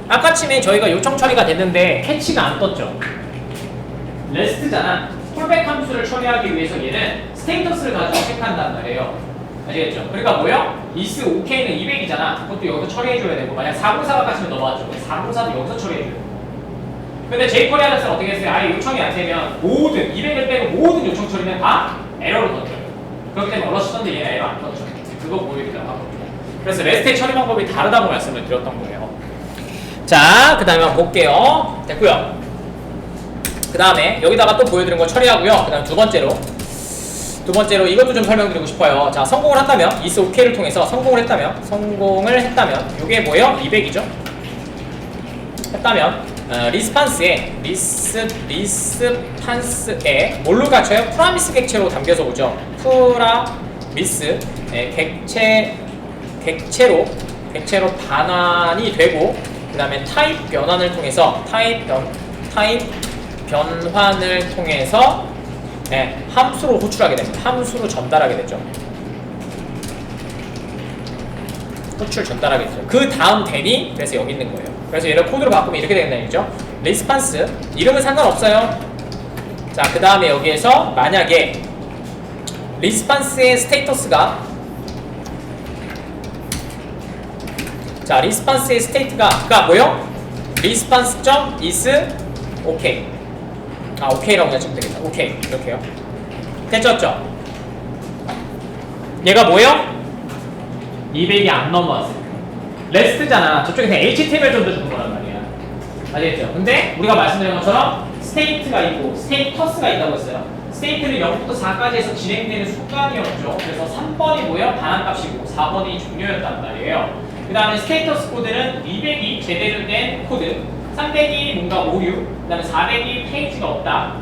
아까쯤에 저희가 요청 처리가 됐는데 캐치가 안 떴죠. 레스트잖아. 콜백 함수를 처리하기 위해서 얘는 스테이터스를 가지고 체크한단 말이에요. 아시겠죠? 그러니까 뭐요? is okay는 200이잖아. 그것도 여기서 처리해줘야 되고, 만약 404가 같으면 넘어왔죠. 404도 여기서 처리해줘야 돼. 근데 jQuery 하드스는 어떻게 했어요? 아예 요청이 안 되면 모든 200을 빼고 모든 요청 처리는 다 에러를 던져요. 그렇기 때문에 얼러시 떴는데 얘는 에러 안 던져. 그거 보여드리려고 하거든요. 그래서 레스트의 처리 방법이 다르다고 말씀을 드렸던 거예요. 자, 그 다음에 한번 볼게요. 됐고요. 그 다음에 여기다가 또 보여드린 거 처리하고요. 그 다음 두 번째로 이것도 좀 설명드리고 싶어요. 자, 성공을 한다면 is okay를 통해서 성공을 했다면 이게 뭐예요? 200이죠? 했다면 리스판스에 뭘로 갖춰요? 프라미스 객체로 담겨서 오죠. 프라미스 객체로 반환이 되고, 그 다음에 타입 변환을 통해서 함수로 호출하게 됩니다. 함수로 전달하게 되죠. 호출 전달하겠죠. 그 다음 den이 그래서 여기 있는 거예요. 그래서 얘를 코드로 바꾸면 이렇게 되겠다는 얘기죠. 리스판스 이름은 상관없어요. 자, 그 다음에 여기에서 만약에 리스판스의 스테이터스가 자, 리스판스의 스테이트가 뭐요? 리스판스.is 오케이. 아, 오케이라고 그냥 치면 되겠다. 오케이. 이렇게요. 됐죠? 얘가 뭐예요? 200이 안 넘어왔어요. 레스트잖아. 저쪽에서 HTML 정도 주는 거란 말이야. 아시겠죠? 근데 우리가 말씀드린 것처럼 스테이트가 있고 스테이터스가 있다고 했어요. 스테이트는 0부터 4까지 해서 진행되는 순간이었죠. 그래서 3번이 뭐예요? 반환값이고 4번이 종료였단 말이에요. 그 다음에 스테이터스 코드는 200이 제대로 된 코드, 300이 뭔가 오류, 그 다음에 400이 페이지가 없다.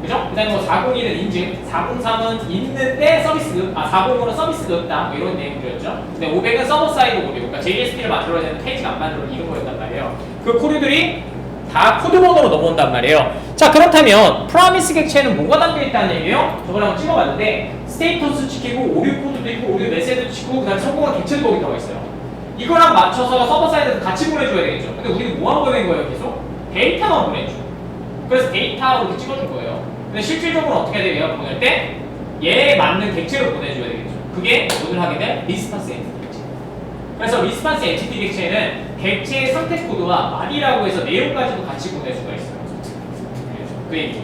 그죠? 그 다음에 뭐 401은 인증, 403은 있는데 서비스, 405는 서비스가 없다. 뭐 이런 내용들이었죠. 근데 500은 서버 사이드 오류, 그러니까 JSP를 만들어야 되는데 페이지가 안 만들어 이런 거였단 말이에요. 그 코드들이 다 코드번호로 넘어온단 말이에요. 자, 그렇다면 프라미스 객체에는 뭐가 담겨있다는 얘기예요? 저걸 한번 찍어봤는데 스테이터스 지키고 오류 코드도 있고 오류 메시지도 지키고 그 다음에 성공한 객체도 거기 들어가 있어요. 이거랑 맞춰서 서버 사이드에서 같이 보내줘야 되겠죠. 근데 우리는 뭐만 보낸 거예요? 계속? 데이터만 보내줘. 그래서 데이터로 이렇게 찍어준 거예요. 근데 실질적으로 어떻게 해야 돼요? 보낼 때 얘에 맞는 객체로 보내줘야 되겠죠. 그게 오늘 하게 될 리스판스 엔티티 객체. 그래서 리스판스 엔티티 객체는 객체의 선택 코드와 말이라고 해서 내용까지도 같이 보낼 수가 있어요. 그 얘기죠.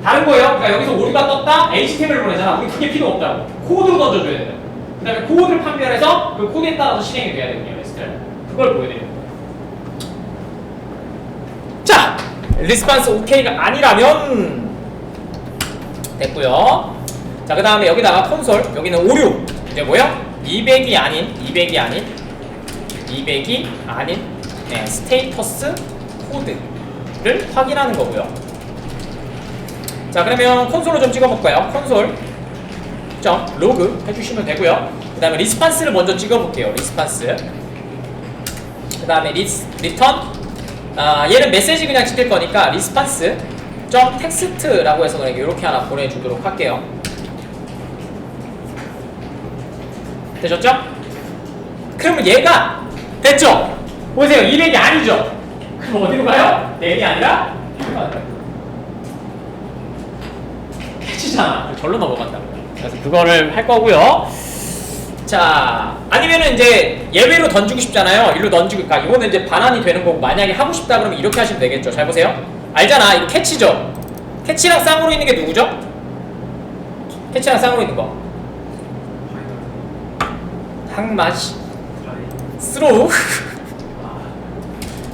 다른 거예요. 그러니까 여기서 오류가 떴다, HTML 보내잖아. 우리 그게 필요 없다고. 코드로 던져줘야 돼요. 그 다음에 코드를 판별해서 그 코드에 따라서 실행이 돼야 되거든요. 레스트를. 그걸 보여드려요. 자, 리스판스 OK가 아니라면 됐고요. 자, 그 다음에 여기다가 콘솔, 여기는 오류. 이제 뭐요? 200이 아닌 네, 스테이터스 코드를 확인하는 거고요. 자, 그러면 콘솔로 좀 찍어볼까요? 콘솔 점 로그 해주시면 되고요. 그 다음에 리스판스를 먼저 찍어볼게요. 리스판스. 그 다음에 리턴. 얘는 메시지 그냥 찍힐 거니까 리스판스 점 텍스트라고 해서 그냥 이렇게 하나 보내주도록 할게요. 되셨죠? 그러면 얘가 됐죠? 보세요. 200이 아니죠? 그럼 어디로 가요? 램이 아니라 캐치잖아. 절로 넘어간다고요. 그래서 그거를 할 거고요. 자, 아니면은 이제 예외로 던지고 싶잖아요. 일로 던지고, 그러니까 이거는 이제 반환이 되는 거고, 만약에 하고 싶다 그러면 이렇게 하시면 되겠죠. 잘 보세요. 알잖아. 이거 캐치죠. 캐치랑 쌍으로 있는 게 누구죠? 캐치랑 쌍으로 있는 거. 항마시. 스로우.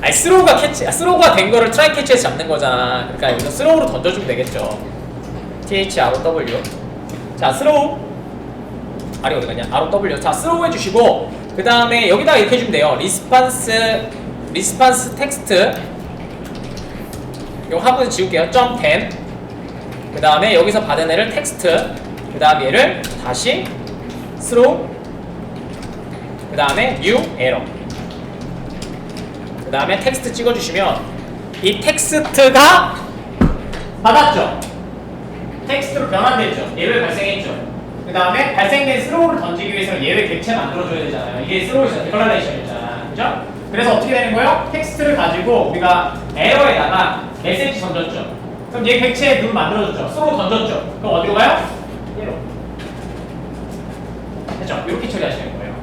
아니, 스로우가 캐치, 스로우가 된 거를 트라이 캐치해서 잡는 거잖아. 그러니까 이거 스로우로 던져주면 되겠죠. THROW. 자, 스로우. R이 어디 갔냐? ROW. 자, 스로우 해주시고, 그 다음에 여기다가 이렇게 해주면 돼요. 리스판스 텍스트. 이거 화분 지울게요. 점 10. 그 다음에 여기서 받은 애를 텍스트. 그 다음에 얘를 다시 스로우. 그 다음에 new error. 그 다음에 텍스트 찍어주시면 이 텍스트가 받았죠. 텍스트로 변환됐죠. 예외 발생했죠. 그 다음에 발생된 스로우를 던지기 위해서는 예외 객체 만들어줘야 되잖아요. 이게 스로우잖아요. 디클러레이션이잖아. 그죠? 그래서 어떻게 되는 거예요? 텍스트를 가지고 우리가 에러에다가 메시지 던졌죠. 그럼 얘 객체에 눈 만들어줬죠. 스로우 던졌죠. 그럼 어디로 가요? 얘로. 됐죠? 이렇게 처리하시는 거예요.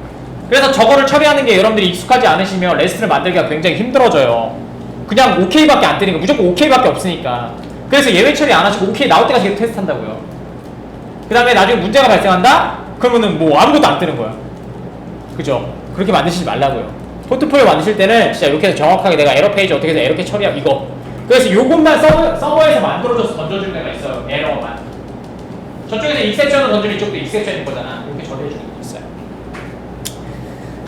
그래서 저거를 처리하는 게 여러분들이 익숙하지 않으시면 레스트를 만들기가 굉장히 힘들어져요. 그냥 OK밖에 안 뜨니까, 무조건 OK밖에 없으니까. 그래서 예외 처리 안 하시고 OK 나올 때까지 계속 테스트 한다고요. 그 다음에 나중에 문제가 발생한다? 그러면은 뭐 아무것도 안 뜨는 거야. 그죠? 그렇게 만드시지 말라고요. 포트폴리오 만드실 때는 진짜 이렇게 해서 정확하게 내가 에러 페이지 어떻게 해서 이렇게 처리하고 이거. 그래서 요것만 서버에서 만들어줘서 던져주는 데가 있어요. 에러만. 저쪽에서 익셉션을 던지면 이쪽도 익셉션인 거잖아. 이렇게 처리해주는 게 있어요.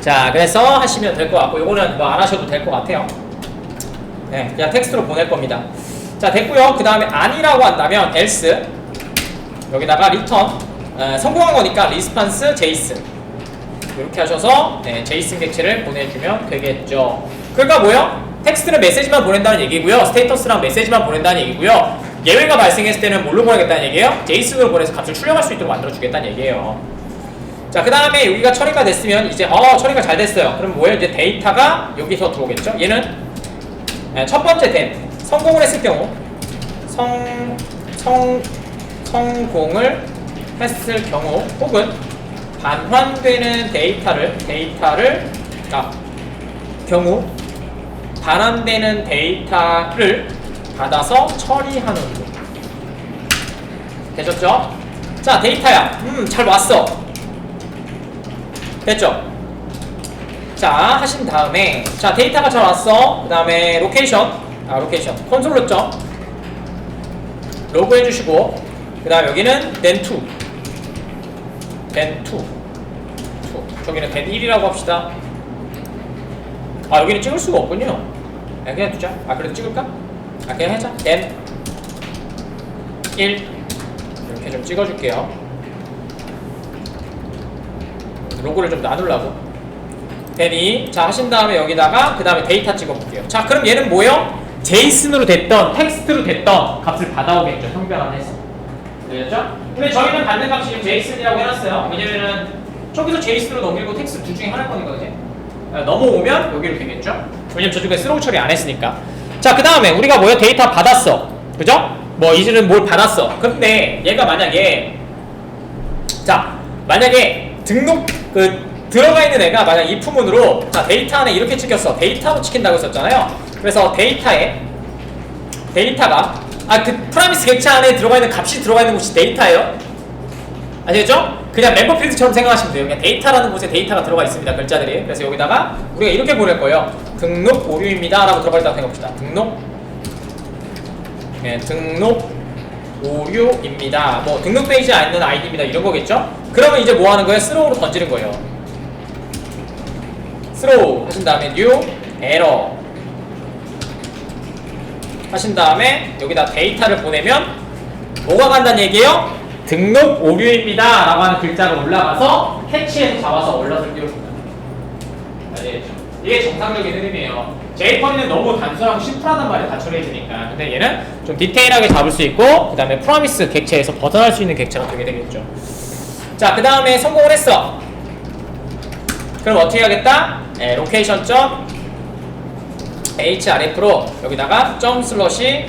자, 그래서 하시면 될 것 같고, 요거는 뭐 안 하셔도 될 것 같아요. 네, 그냥 텍스트로 보낼 겁니다. 자, 됐고요. 그 다음에 아니라고 한다면 else. 여기다가 return. 성공한 거니까 리스판스 제이슨. 이렇게 하셔서 네, 제이슨 객체를 보내주면 되겠죠. 그러니까 뭐요? 텍스트는 메시지만 보낸다는 얘기고요. 스테이터스랑 메시지만 보낸다는 얘기고요. 예외가 발생했을 때는 뭘로 보내겠다는 얘기예요? 제이슨으로 보내서 값을 출력할 수 있도록 만들어주겠다는 얘기예요. 자, 그 다음에 여기가 처리가 됐으면 이제 처리가 잘 됐어요. 그럼 뭐예요? 이제 데이터가 여기서 들어오겠죠? 얘는 첫 번째 된 성공을 했을 경우 성공을 했을 경우 혹은 반환되는 경우 반환되는 데이터를 받아서 처리하는 거. 되셨죠? 자, 데이터야. 잘 왔어. 됐죠? 자, 하신 다음에 자, 데이터가 잘 왔어. 그 다음에 로케이션 콘솔로 점 로그 해주시고 그 다음 여기는 then2 저기는 then1이라고 합시다. 여기는 찍을 수가 없군요. 그냥 두자. 그래도 찍을까? 그냥 하자. then1 이렇게 좀 찍어줄게요. 로고를 좀 나누려고. then2 자, 하신 다음에 여기다가 그 다음에 데이터 찍어볼게요. 자, 그럼 얘는 뭐요? 제이슨으로 됐던 텍스트로 됐던 값을 받아오겠죠. 형변환해서. 되겠죠? 근데 저희는 받는 값이 지금 제이슨이라고 해놨어요. 왜냐면은 저기서 제이슨으로 넘기고 텍스트 둘 중에 하나일 거니까. 넘어오면 여기로 되겠죠? 왜냐면 저쪽에 스로우 처리 안 했으니까. 자, 그 다음에 우리가 뭐요? 데이터 받았어. 그죠? 뭐 이제는 뭘 받았어. 근데 얘가 만약에 등록 들어가 있는 애가 만약 이 부문으로 데이터 안에 이렇게 찍혔어. 데이터로 찍힌다고 했었잖아요. 그래서 데이터가 그 프라미스 객체 안에 들어가 있는 값이 들어가 있는 곳이 데이터예요. 아시겠죠? 그냥 멤버 필드처럼 생각하시면 돼요. 그냥 데이터라는 곳에 데이터가 들어가 있습니다. 글자들이. 그래서 여기다가 우리가 이렇게 보낼 거예요. 등록 오류입니다. 라고 들어가 있다고 생각합시다. 등록 오류입니다. 뭐 등록되지 않는 아이디입니다. 이런 거겠죠? 그러면 이제 뭐 하는 거예요? 스로우로 던지는 거예요. 스로우 하신 다음에 new 에러 하신 다음에 여기다 데이터를 보내면 뭐가 간다는 얘기예요? 등록 오류입니다 라고 하는 글자가 올라가서 캐치해서 잡아서 올라서 띄워줍니다. 아시겠죠? 이게 정상적인 흐름이에요. JPO는 너무 단순하고 심플하단 말이에요. 다 처리해주니까. 근데 얘는 좀 디테일하게 잡을 수 있고 그 다음에 프로미스 객체에서 벗어날 수 있는 객체가 되게 되겠죠. 자, 그 다음에 성공을 했어. 그럼 어떻게 하겠다? 로케이션 점 hrf로 여기다가 점 슬러시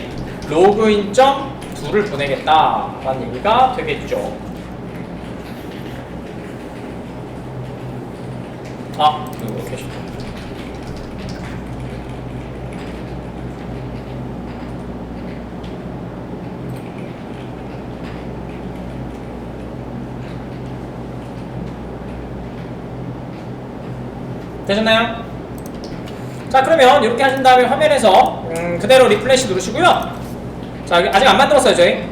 로그인 점 2를 보내겠다 라는 얘기가 되겠죠. 로케이션 되셨나요? 자, 그러면 이렇게 하신 다음에 화면에서 그대로 리플레시 누르시고요. 자, 아직 안 만들었어요. 저희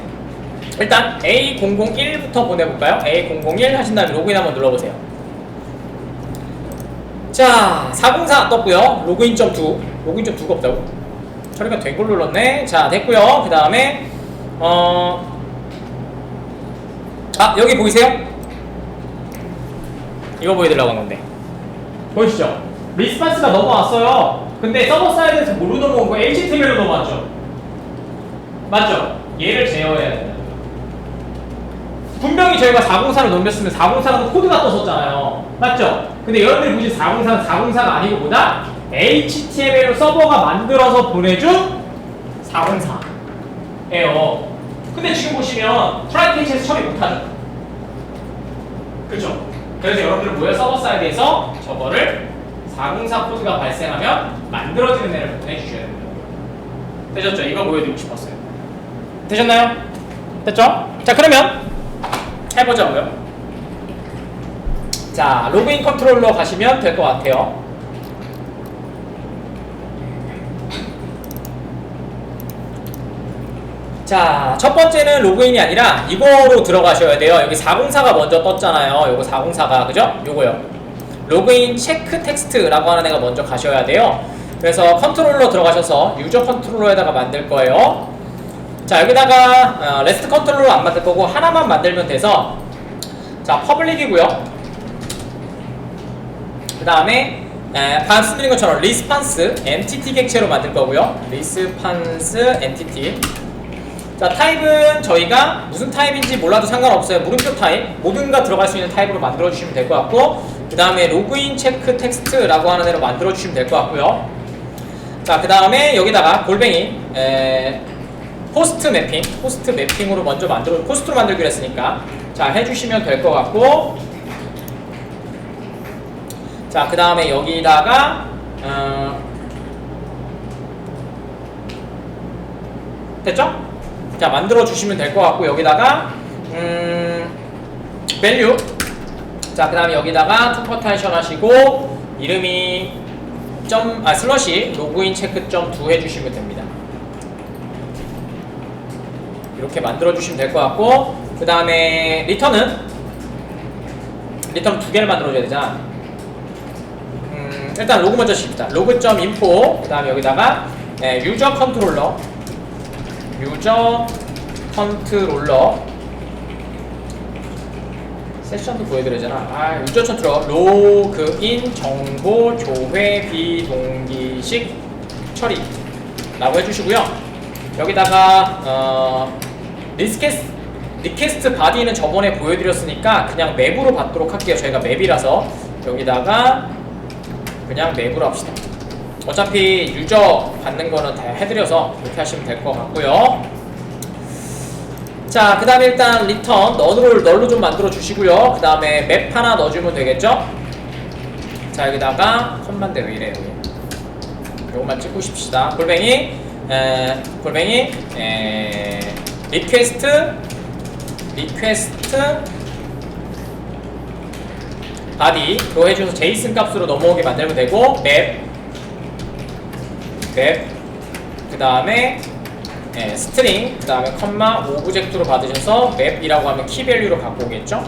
일단 A001부터 보내볼까요? A001 하신 다음에 로그인 한번 눌러보세요. 자, 404 떴고요. 로그인.2 로그인.2가 없다고? 처리가 된 걸 눌렀네. 자, 됐고요. 그 다음에 여기 보이세요? 이거 보여드리려고 한 건데 보이시죠? 리스판스가 넘어왔어요. 근데 서버 사이드에서 뭘로 넘어온 거예요? HTML로 넘어왔죠? 맞죠? 얘를 제어해야 된다. 분명히 저희가 404를 넘겼으면 404라는 코드가 떴었잖아요. 맞죠? 근데 여러분들이 보신 404는 404가 아니고 보다 HTML로 서버가 만들어서 보내준 404예요. 근데 지금 보시면 프라이팬에서 처리 못하죠? 그렇죠? 그래서 여러분들은 뭐예요? 서버 사이드에서 저거를 404 코드가 발생하면 만들어지는 애를 보내주셔야 됩니다. 되셨죠? 이거 보여드리고 싶었어요. 되셨나요? 됐죠? 자, 그러면 해보자고요. 자, 로그인 컨트롤러 가시면 될 것 같아요. 자, 첫 번째는 로그인이 아니라 이거로 들어가셔야 돼요. 여기 404가 먼저 떴잖아요. 요거 404가, 그죠? 요거요. 로그인 체크 텍스트라고 하는 애가 먼저 가셔야 돼요. 그래서 컨트롤러 들어가셔서 유저 컨트롤러에다가 만들 거예요. 자, 여기다가 레스트 컨트롤러 안 만들 거고 하나만 만들면 돼서, 자, 퍼블릭이고요. 그 다음에 말씀드린 것처럼 리스판스 엔티티 객체로 만들 거고요. 리스판스 엔티티. 자, 타입은 저희가 무슨 타입인지 몰라도 상관없어요. 물음표 타입, 모든가 들어갈 수 있는 타입으로 만들어 주시면 될 것 같고, 그 다음에 로그인 체크 텍스트라고 하는 애로 만들어 주시면 될 것 같고요. 자, 그 다음에 여기다가 골뱅이 포스트 매핑으로 먼저 포스트로 만들기로 했으니까 자, 해주시면 될 것 같고, 자, 그 다음에 여기다가 됐죠? 자, 만들어 주시면 될 것 같고, 여기다가 value, 자, 그 다음에 여기다가 투퍼타이션 하시고 이름이 슬러시 로그인 체크 .2 해주시면 됩니다. 이렇게 만들어 주시면 될 것 같고, 그 다음에 리턴은 두 개를 만들어 줘야 되잖아. 일단 로그 먼저 씁시다. 로그.info, 그 다음에 여기다가 유저 컨트롤러 세션도 보여드리잖아. 유저 컨트롤러 로그인 정보 조회 비동기식 처리 라고 해주시고요. 여기다가 리퀘스트 바디는 저번에 보여드렸으니까 그냥 맵으로 받도록 할게요. 저희가 맵이라서 여기다가 그냥 맵으로 합시다. 어차피 유저 받는 거는 다 해드려서 이렇게 하시면 될 것 같고요. 자, 그 다음에 일단 리턴 널로 좀 만들어 주시고요. 그 다음에 맵 하나 넣어주면 되겠죠? 자, 여기다가 컴만드 왜 이래요? 요것만 찍고 싶시다. 골뱅이 리퀘스트 바디로 해줘서 제이슨 값으로 넘어오게 만들면 되고, 맵 그 다음에 스트링, 그 다음에 컴마 오브젝트로 받으셔서 맵이라고 하면 키밸류로 갖고 오겠죠?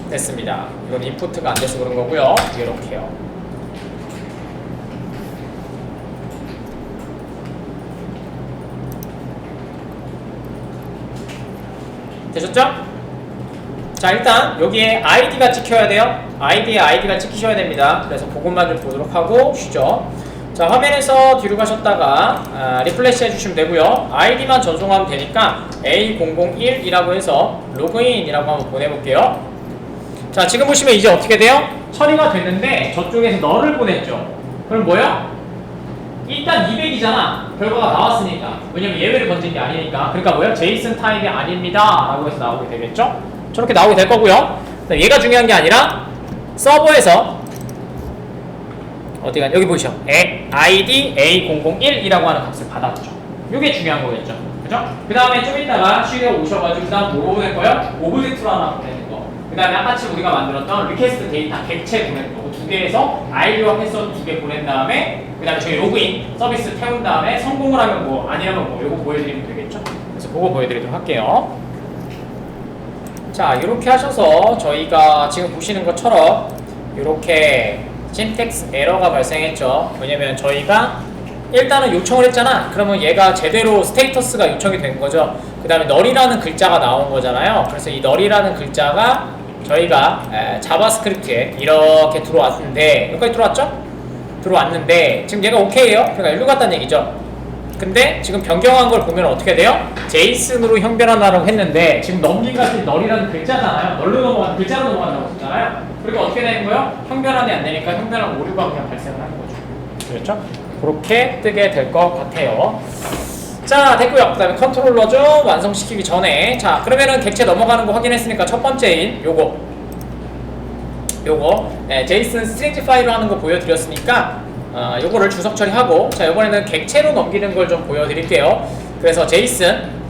됐습니다. 이건 임포트가 안 돼서 그런 거고요. 이렇게요. 되셨죠? 자, 일단 여기에 아이디가 찍혀야 돼요. 아이디가 찍히셔야 됩니다. 그래서 그것만 좀 보도록 하고 쉬죠. 자, 화면에서 뒤로 가셨다가 리플래시 해주시면 되고요. 아이디만 전송하면 되니까 A001이라고 해서 로그인이라고 한번 보내볼게요. 자, 지금 보시면 이제 어떻게 돼요? 처리가 됐는데 저쪽에서 너를 보냈죠. 그럼 뭐야? 일단 200이잖아. 결과가 나왔으니까. 왜냐면 예외를 건진 게 아니니까. 그러니까 뭐야? 제이슨 타입이 아닙니다 라고 해서 나오게 되겠죠? 저렇게 나오게 될 거고요. 얘가 중요한 게 아니라 서버에서 어디가 여기 보이시죠? ID A001이라고 하는 값을 받았죠. 이게 중요한 거겠죠. 그죠? 그 다음에 좀 이따가 쉬게 오셔가지고 그 다음 뭐 보낼 거예요? 오브젝트로 하나 보내는 거. 그 다음에 아까치 우리가 만들었던 리퀘스트 데이터 객체 보내는 거. 두 개에서 아이디와 패스워드 두 개 보낸 다음에 그 다음에 저희 로그인 서비스 태운 다음에 성공을 하면 뭐 아니라면 뭐 이거 보여드리면 되겠죠. 그래서 그거 보여드리도록 할게요. 자, 이렇게 하셔서 저희가 지금 보시는 것처럼 이렇게 신텍스 에러가 발생했죠. 왜냐면 저희가 일단은 요청을 했잖아. 그러면 얘가 제대로 스테이터스가 요청이 된 거죠. 그 다음에 널이라는 글자가 나온 거잖아요. 그래서 이 널이라는 글자가 저희가 자바스크립트에 이렇게 들어왔는데, 여기까지 들어왔죠? 들어왔는데 지금 얘가 오케이예요. 그러니까 일로 갔다는 얘기죠. 근데 지금 변경한 걸 보면 어떻게 돼요? 제이슨으로 형변환하라고 했는데 지금 넘긴 값이 널이라는 글자잖아요. 널로 넘어가는 글자로 넘어간다고 했잖아요. 그러니까 어떻게 되는 거예요? 형변환이 안 되니까 형변환 오류가 그냥 발생을 하는 거죠. 그렇죠? 그렇게 뜨게 될 것 같아요. 자, 됐고요. 그 다음에 컨트롤러 좀 완성시키기 전에, 자, 그러면은 객체 넘어가는 거 확인했으니까 첫 번째인 요거 제이슨 스트링지 파일로 하는 거 보여드렸으니까 요거를 주석 처리하고, 자, 이번에는 객체로 넘기는 걸 좀 보여드릴게요. 그래서 제이슨,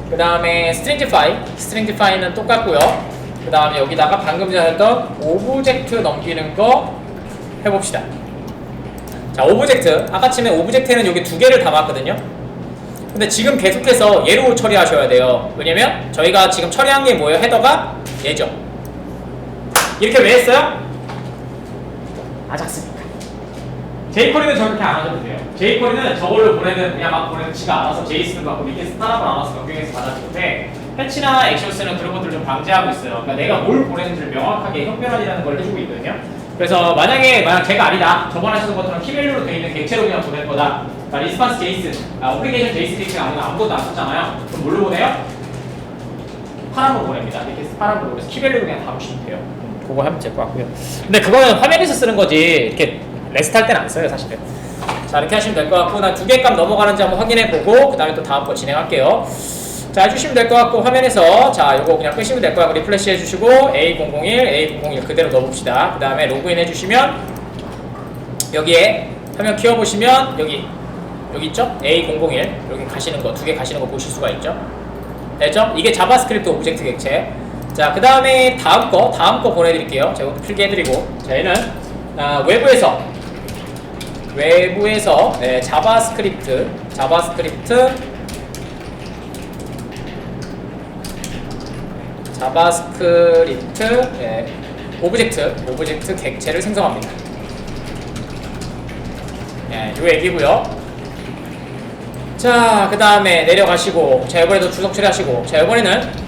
그 다음에 스트링지 파일은 똑같고요. 그 다음에 여기다가 방금 전에 했던 오브젝트 넘기는 거 해봅시다. 자, 오브젝트, 아까 치면 오브젝트에는 여기 두 개를 담았거든요. 근데 지금 계속해서 얘로 처리하셔야 돼요. 왜냐면 저희가 지금 처리한 게 뭐예요? 헤더가 얘죠. 이렇게 왜 했어요? 아작스니까. jQuery는 저렇게 안 하셔도 돼요. jQuery는 저걸로 그냥 막 보내는 지가 알아서 제이슨을 받고 리퀘스트 하나만 알아서 변경해서 받아주는데, 패치나 액션스는 그런 것들을 좀 방지하고 있어요. 그러니까 내가 뭘 보내는지를 명확하게 형변환이라는 걸 해주고 있거든요. 그래서 만약 제가 아니다. 저번에 하셨던 것처럼 키밸류로 되어 있는 객체로 그냥 보낼 거다. 그러니까 리스판스 제이슨, 어플리케이션 제이슨 객체가 아무것도 안 썼잖아요. 그럼 뭘로 보내요? 파란으로 보냅니다. 이렇게 파란으로. 그래서 키밸류로 그냥 담으시면 돼요. 그거 하면 될 것 같고요. 근데 그거는 화면에서 쓰는 거지 이렇게 레스트 할 때는 안 써요, 사실은. 자, 이렇게 하시면 될 것 같고, 난 두 개 값 넘어가는지 한번 확인해 보고 그 다음에 또 다음 거 진행할게요. 자, 해주시면 될 것 같고, 화면에서 자, 요거 그냥 끄시면 될 것 같고, 리플래시 해주시고 A001, A001 그대로 넣어봅시다. 그 다음에 로그인 해주시면 여기에 화면 키워보시면 여기 있죠? A001 여기 가시는 거, 두 개 가시는 거 보실 수가 있죠? 됐죠? 이게 자바스크립트 오브젝트 객체. 자, 그 다음에 다음 거 보내드릴게요. 제가 이것도 필기 해드리고. 자, 얘는 외부에서 네, 자바스크립트 네, 오브젝트 객체를 생성합니다. 네, 요 얘기고요. 자, 그 다음에 내려가시고, 자, 이번에도 주석 처리하시고, 자, 이번에는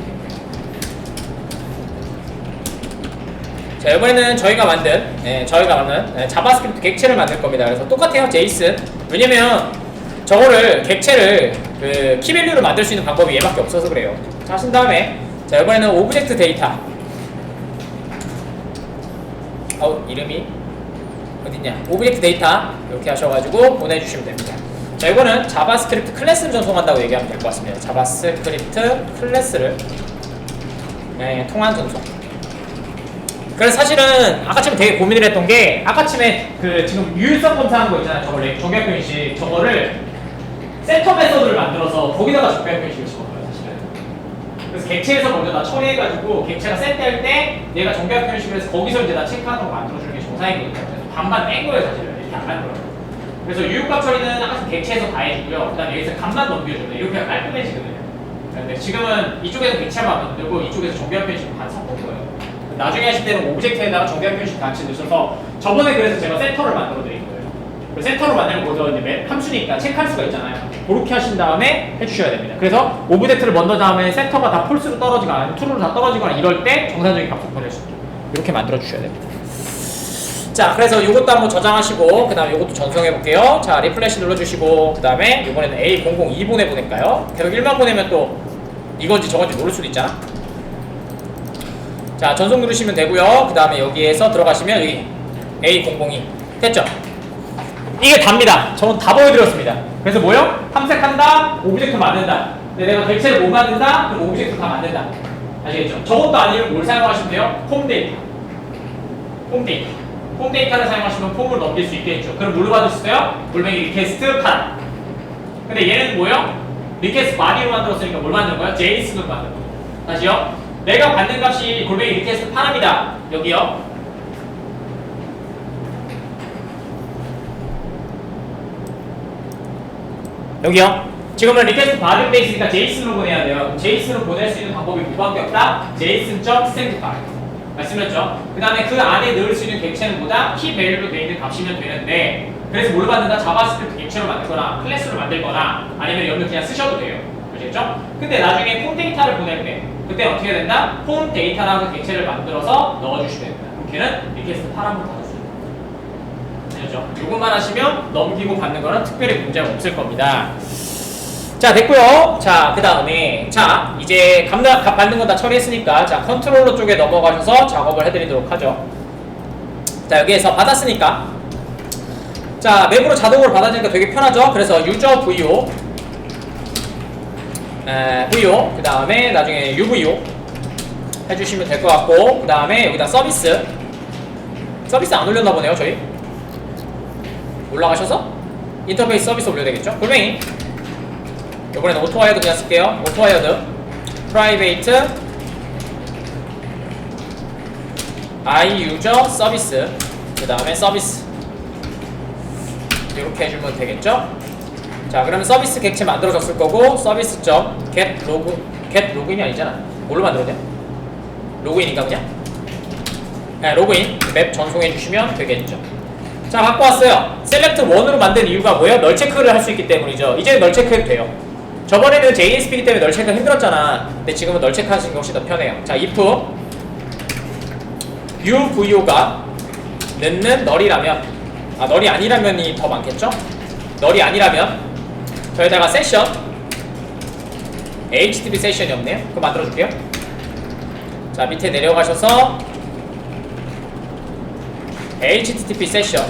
저희가 만든 자바스크립트 객체를 만들 겁니다. 그래서 똑같아요, 제이슨. 왜냐면 저거를 객체를 그 키밸류로 만들 수 있는 방법이 얘밖에 없어서 그래요. 자, 하신 다음에 자, 이번에는 오브젝트 데이터. 이름이 어딨냐? 오브젝트 데이터 이렇게 하셔가지고 보내주시면 됩니다. 자, 이거는 자바스크립트 클래스를 전송한다고 얘기하면 될 것 같습니다. 자바스크립트 클래스를 통한 전송. 그래서 사실은 아까쯤에 되게 고민을 했던 게, 아까쯤에 그 지금 유일성 검사하는 거 있잖아요. 정교합 표현식 저거를 세터 메서드를 만들어서 거기다가 정교합 표현식을 집어넣어요, 사실은. 그래서 객체에서 먼저 다 처리해가지고 객체가 셋될 때 얘가 정교합 표현식을 해서 거기서 이제 다 체크하는 거 만들어주는 게 정상이거든요. 그래서 반반 뺀 거예요, 사실은. 이렇게 안 만들어요. 그래서 유효값 처리는 아까 객체에서 다 해주고요. 그 다음에 여기서 값만 넘겨줘요. 이렇게 깔끔해지거든요. 근데 지금은 이쪽에서 객체만 만들고 이쪽에서 정교합 표현식을 다 섞은 거예요. 나중에 하실 때는 오브젝트에다가 정교합 표현식 같이 넣으셔서, 저번에 그래서 제가 센터를 만들어 드린 거예요. 센터로 만들면 거기서 이제 함수니까 체크할 수가 있잖아요. 그렇게 하신 다음에 해주셔야 됩니다. 그래서 오브젝트를 먼저 다음에 센터가 다 폴스로 떨어지거나 아니면 true로 다 떨어지거나 이럴 때 정상적인 값을 보낼 수 있게 이렇게 만들어 주셔야 됩니다. 자, 그래서 이것도 한번 저장하시고 그 다음에 이것도 전송해 볼게요. 자, 리플래시 눌러주시고 그 다음에 이번에는 A002 보내볼까요? 계속 1만 보내면 또 이건지 저건지 모를 수도 있잖아. 자, 전송 누르시면 되고요. 그 다음에 여기에서 들어가시면 여기 A002 됐죠? 이게 답니다. 저는 다 보여드렸습니다. 그래서 뭐요? 탐색한다, 오브젝트 만든다. 근데 내가 객체를 못 만든다? 그럼 오브젝트 다 만든다. 아시겠죠? 저것도 아니면 뭘 사용하시면 돼요? 폼 데이터. 폼 데이터를 사용하시면 폼을 넘길 수 있겠죠. 그럼 뭘로 받을 수 있어요? 골뱅이 리퀘스트 파라. 근데 얘는 뭐요? 리퀘스트 바디로 만들었으니까 뭘 만든 거예요? 제이슨으로 만든 거예요. 다시요. 내가 받는 값이 골뱅이 리퀘스트 파랍니다. 여기요. 여기요. 지금은 리퀘스트 받은 베이스니까 제이슨으로 보내야 돼요. 제이슨으로 보낼 수 있는 방법이 뭐밖에 없다? 제이슨.스탠드 파일. 말씀드렸죠? 그 다음에 그 안에 넣을 수 있는 객체는 뭐다? 키 밸류로 되어 있는 값이면 되는데, 그래서 뭘 받는다? 자바스크립트 객체로 만들거나 클래스로 만들거나 아니면 여기 그냥 쓰셔도 돼요. 아시겠죠? 근데 나중에 폼 데이터를 보낼 때 그때 어떻게 된다? 폼 데이터라는 객체를 만들어서 넣어주시면 됩니다. 걔는 리퀘스트 파란불 받았어요. 아시겠죠? 이것만 하시면 넘기고 받는 거는 특별히 문제가 없을 겁니다. 자, 됐고요. 자, 그 다음에 자, 이제 값 받는 건 다 처리했으니까 자, 컨트롤러 쪽에 넘어가셔서 작업을 해드리도록 하죠. 자, 여기에서 받았으니까 자, 맵으로 자동으로 받아주니까 되게 편하죠. 그래서 유저 VO VO 그 다음에 나중에 UVO 해주시면 될 것 같고, 그 다음에 여기다 서비스 안 올렸나 보네요. 저희 올라가셔서 인터페이스 서비스 올려야 되겠죠. 골뱅이 이번에는 오토와이어드 그냥 쓸게요. 오토와이어드 프라이베이트 iUser 서비스 그 다음에 서비스 이렇게 해주면 되겠죠. 자, 그러면 서비스 객체 만들어졌을 거고, 서비스.get 로그인이 아니잖아. 뭘로 만들었냐? 로그인인가 그냥? 네, 로그인 맵 전송해 주시면 되겠죠. 자, 갖고 왔어요. 셀렉트 1으로 만든 이유가 뭐예요? 널 체크를 할 수 있기 때문이죠. 이제 널 체크해도 돼요. 저번에는 JSP이기 때문에 널 체크가 힘들었잖아. 근데 지금은 널 체크하시는 게 훨씬 더 편해요. 자, if UVO가 넣는 널이라면, 널이 아니라면이 더 많겠죠? 널이 아니라면 저기다가 세션, HTTP 세션이 없네요. 그거 만들어줄게요. 자, 밑에 내려가셔서 HTTP 세션,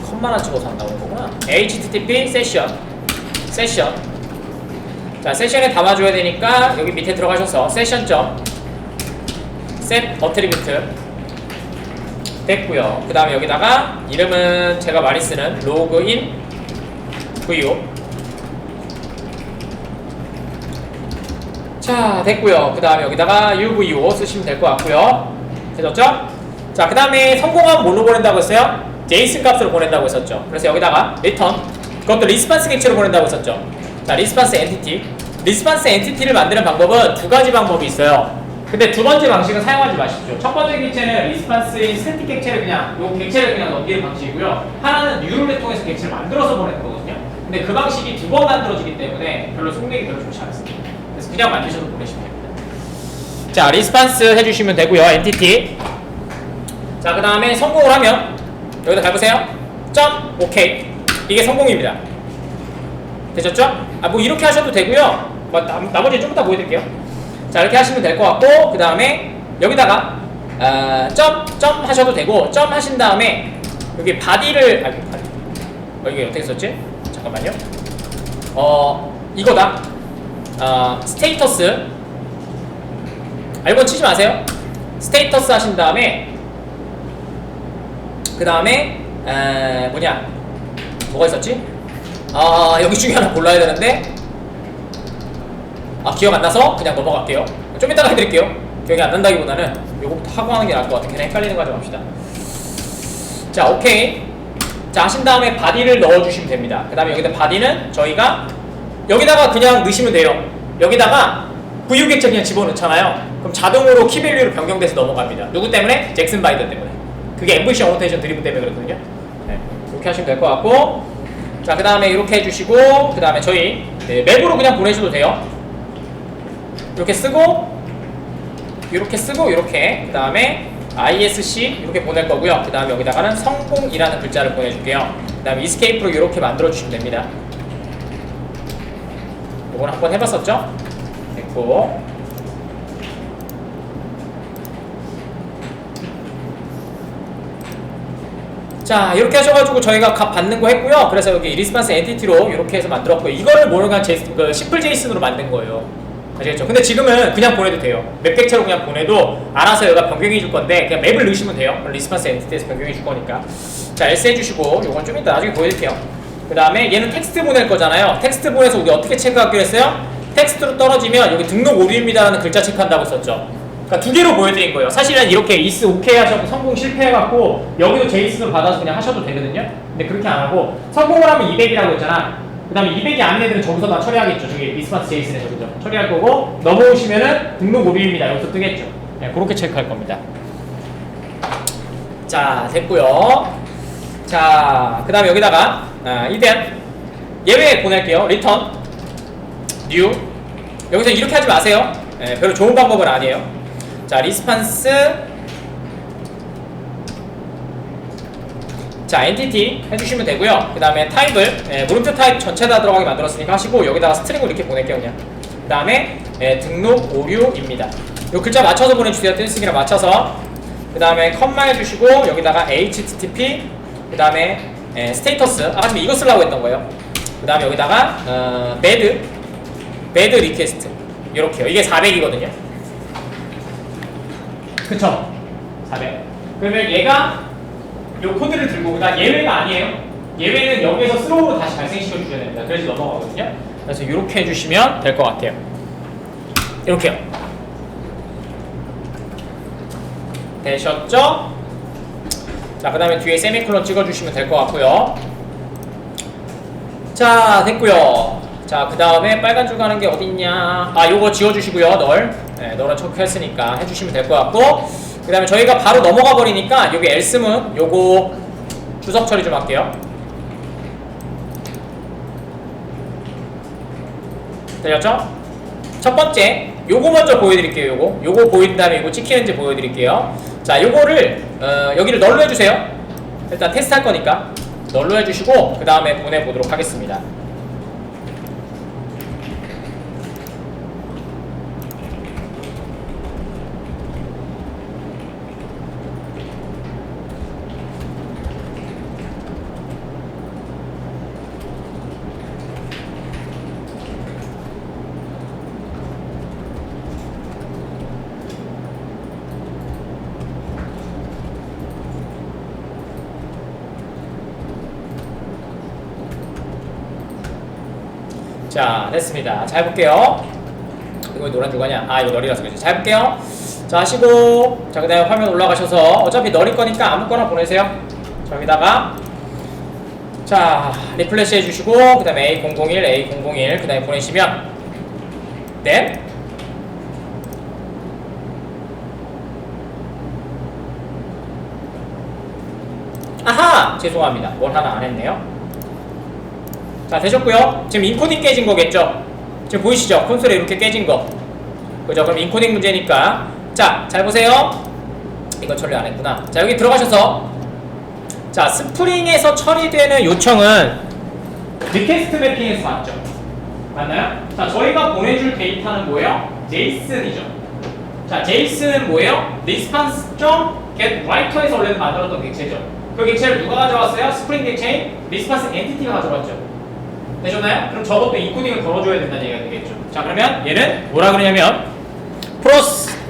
컷만 안 찍어서 안 나오는 거구나. HTTP 세션. 자, 세션에 담아줘야 되니까 여기 밑에 들어가셔서 세션.set attribute 됐고요. 그 다음에 여기다가 이름은 제가 많이 쓰는 로그인 VO. 자, 됐고요. 그 다음에 여기다가 UVO 쓰시면 될 것 같고요. 되셨죠? 자, 그 다음에 성공하면 뭘로 보낸다고 했어요? JSON 값으로 보낸다고 했었죠. 그래서 여기다가 return, 그것도 리스판스 객체로 보낸다고 했었죠. 자, 리스판스 엔티티를 만드는 방법은 두 가지 방법이 있어요. 근데 두 번째 방식은 사용하지 마십시오. 첫 번째 객체는 리스판스인 스태틱 객체를 그냥 요 객체를 그냥 넘기는 방식이고요. 하나는 뉴럴을 통해서 객체를 만들어서 보내는 거거든요. 근데 그 방식이 두 번 만들어지기 때문에 별로 속력이 별로 좋지 않습니다. 그래서 그냥 만드셔서 보내시면 됩니다. 자, 리스판스 해주시면 되고요. 엔티티. 자, 그 다음에 성공을 하면 여기다 가보세요. 점 오케이. 이게 성공입니다. 되셨죠? 뭐 이렇게 하셔도 되고요. 나머지 좀 이따 보여드릴게요. 자, 이렇게 하시면 될 것 같고, 그 다음에 여기다가 점 하셔도 되고, 점 하신 다음에 여기 바디를 이게 어떻게 썼지? 잠깐만요. 이거다. 스테이터스. 알고 치지 마세요. 스테이터스 하신 다음에 그 다음에 뭐가 있었지? 여기 중에 하나 골라야 되는데 기억 안 나서 그냥 넘어갈게요. 좀 이따가 해드릴게요. 기억이 안 난다기보다는 요거부터 하고 하는 게 나을 것 같아요. 그냥 헷갈리는 거 하지 맙시다. 자, 오케이. 자, 하신 다음에 바디를 넣어주시면 됩니다. 그 다음에 여기다 바디는 저희가 여기다가 그냥 넣으시면 돼요. 여기다가 VU객체 그냥 집어넣잖아요. 그럼 자동으로 키밸류로 변경돼서 넘어갑니다. 누구 때문에? 잭슨 바이더 때문에. 그게 MVC 어노테이션 드리븐 때문에 그렇거든요. 네, 이렇게 하시면 될 것 같고, 자, 그 다음에 이렇게 해주시고, 그 다음에 저희 맵으로 그냥 보내셔도 돼요. 이렇게 쓰고, 이렇게 그 다음에 ISC 이렇게 보낼 거고요. 그 다음에 여기다가는 성공이라는 글자를 보내줄게요. 그 다음에 escape로 이렇게 만들어 주시면 됩니다. 이건 한번 해봤었죠? 됐고, 자, 이렇게 하셔가지고 저희가 값 받는 거 했고요. 그래서 여기 리스판스 엔티티로 이렇게 해서 만들었고요. 이거를 모르는 심플 제이슨으로 만든 거예요. 아시겠죠? 근데 지금은 그냥 보내도 돼요. 맵 객체로 그냥 보내도 알아서 여기가 변경해 줄 건데 그냥 맵을 넣으시면 돼요. 리스판스 엔티티에서 변경해 줄 거니까. 자, else 해주시고 요건 좀 이따 나중에 보여드릴게요. 그 다음에 얘는 텍스트 보낼 거잖아요. 텍스트 보내서 우리 어떻게 체크하기로 했어요? 텍스트로 떨어지면 여기 등록 오류입니다라는 글자 체크한다고 썼죠. 그러니까 두 개로 보여드린 거예요. 사실은 이렇게 is 오케이 하셔도 성공 실패해갖고 여기도 제이슨으로 받아서 그냥 하셔도 되거든요. 근데 그렇게 안 하고 성공을 하면 200이라고 했잖아. 그 다음에 200이 아닌 애들은 저기서 다 처리하겠죠. 저기 리스판스 제이슨에서 그죠? 처리할 거고 넘어오시면은 등록 오류입니다. 여기서 뜨겠죠. 네, 그렇게 체크할 겁니다. 자, 됐고요. 자, 그 다음에 여기다가 이된 예외 보낼게요. return new. 여기서 이렇게 하지 마세요. 네, 별로 좋은 방법은 아니에요. 자, 리스판스, 자, 엔티티 해주시면 되고요. 그 다음에 타입을 물음표 타입 전체 다 들어가게 만들었으니까 하시고 여기다가 스트링을 이렇게 보낼게요. 그냥 그 다음에 등록 오류입니다. 요 글자 맞춰서 보내주세요. 띄쓰기랑 맞춰서. 그 다음에 컴마 해주시고 여기다가 HTTP, 그 다음에 스테이터스, 지금 이거 쓰려고 했던 거예요. 그 다음에 여기다가 배드 리퀘스트 이렇게요. 이게 400이거든요. 그쵸? 400. 그러면 얘가 요 코드를 들고, 그다음 예외가 아니에요. 예외는 여기에서 스로우로 다시 발생시켜 주셔야 됩니다. 그래서 넘어가거든요. 그래서 이렇게 해주시면 될 것 같아요. 이렇게요. 되셨죠? 자, 그 다음에 뒤에 세미콜론 찍어주시면 될 것 같고요. 자, 됐고요. 자, 그 다음에 빨간 줄 가는 게 어딨냐. 요거 지워주시고요. 널은 체크했으니까 해주시면 될 것 같고, 그 다음에 저희가 바로 넘어가 버리니까 여기 else문 요거 주석 처리 좀 할게요. 되셨죠? 첫 번째 요거 먼저 보여드릴게요. 요거 보인 다음에 요거 찍히는지 보여드릴게요. 자, 요거를 여기를 널로 해주세요. 일단 테스트 할 거니까 널로 해주시고 그 다음에 보내보도록 하겠습니다. 자, 됐습니다. 자, 해볼게요. 이거 노란 누가냐? 아, 이거 널이라서 그렇지. 자, 해볼게요. 자, 하시고, 자, 그 다음에 화면 올라가셔서 어차피 널일 거니까 아무거나 보내세요. 자, 여기다가 자, 리플래시 해주시고 그 다음에 A001, A001 그 다음에 보내시면 네? 아하! 죄송합니다. 뭘 하나 안 했네요. 자, 되셨고요. 지금 인코딩 깨진 거겠죠? 지금 보이시죠? 콘솔에 이렇게 깨진 거. 그죠? 그럼 인코딩 문제니까. 자, 잘 보세요. 이건 처리 안 했구나. 자, 여기 들어가셔서 자, 스프링에서 처리되는 요청은 리퀘스트 매핑에서 맞죠? 맞나요? 자, 저희가 보내줄 데이터는 뭐예요? JSON이죠. 자, JSON은 뭐예요? response.getWriter에서 원래는 만들었던 객체죠. 그 객체를 누가 가져왔어요? 스프링 객체인 response entity가 가져왔죠. 되셨나요? 그럼 저것도 인코딩을 걸어줘야 된다는 얘기가 되겠죠. 자, 그러면 얘는 뭐라 그러냐면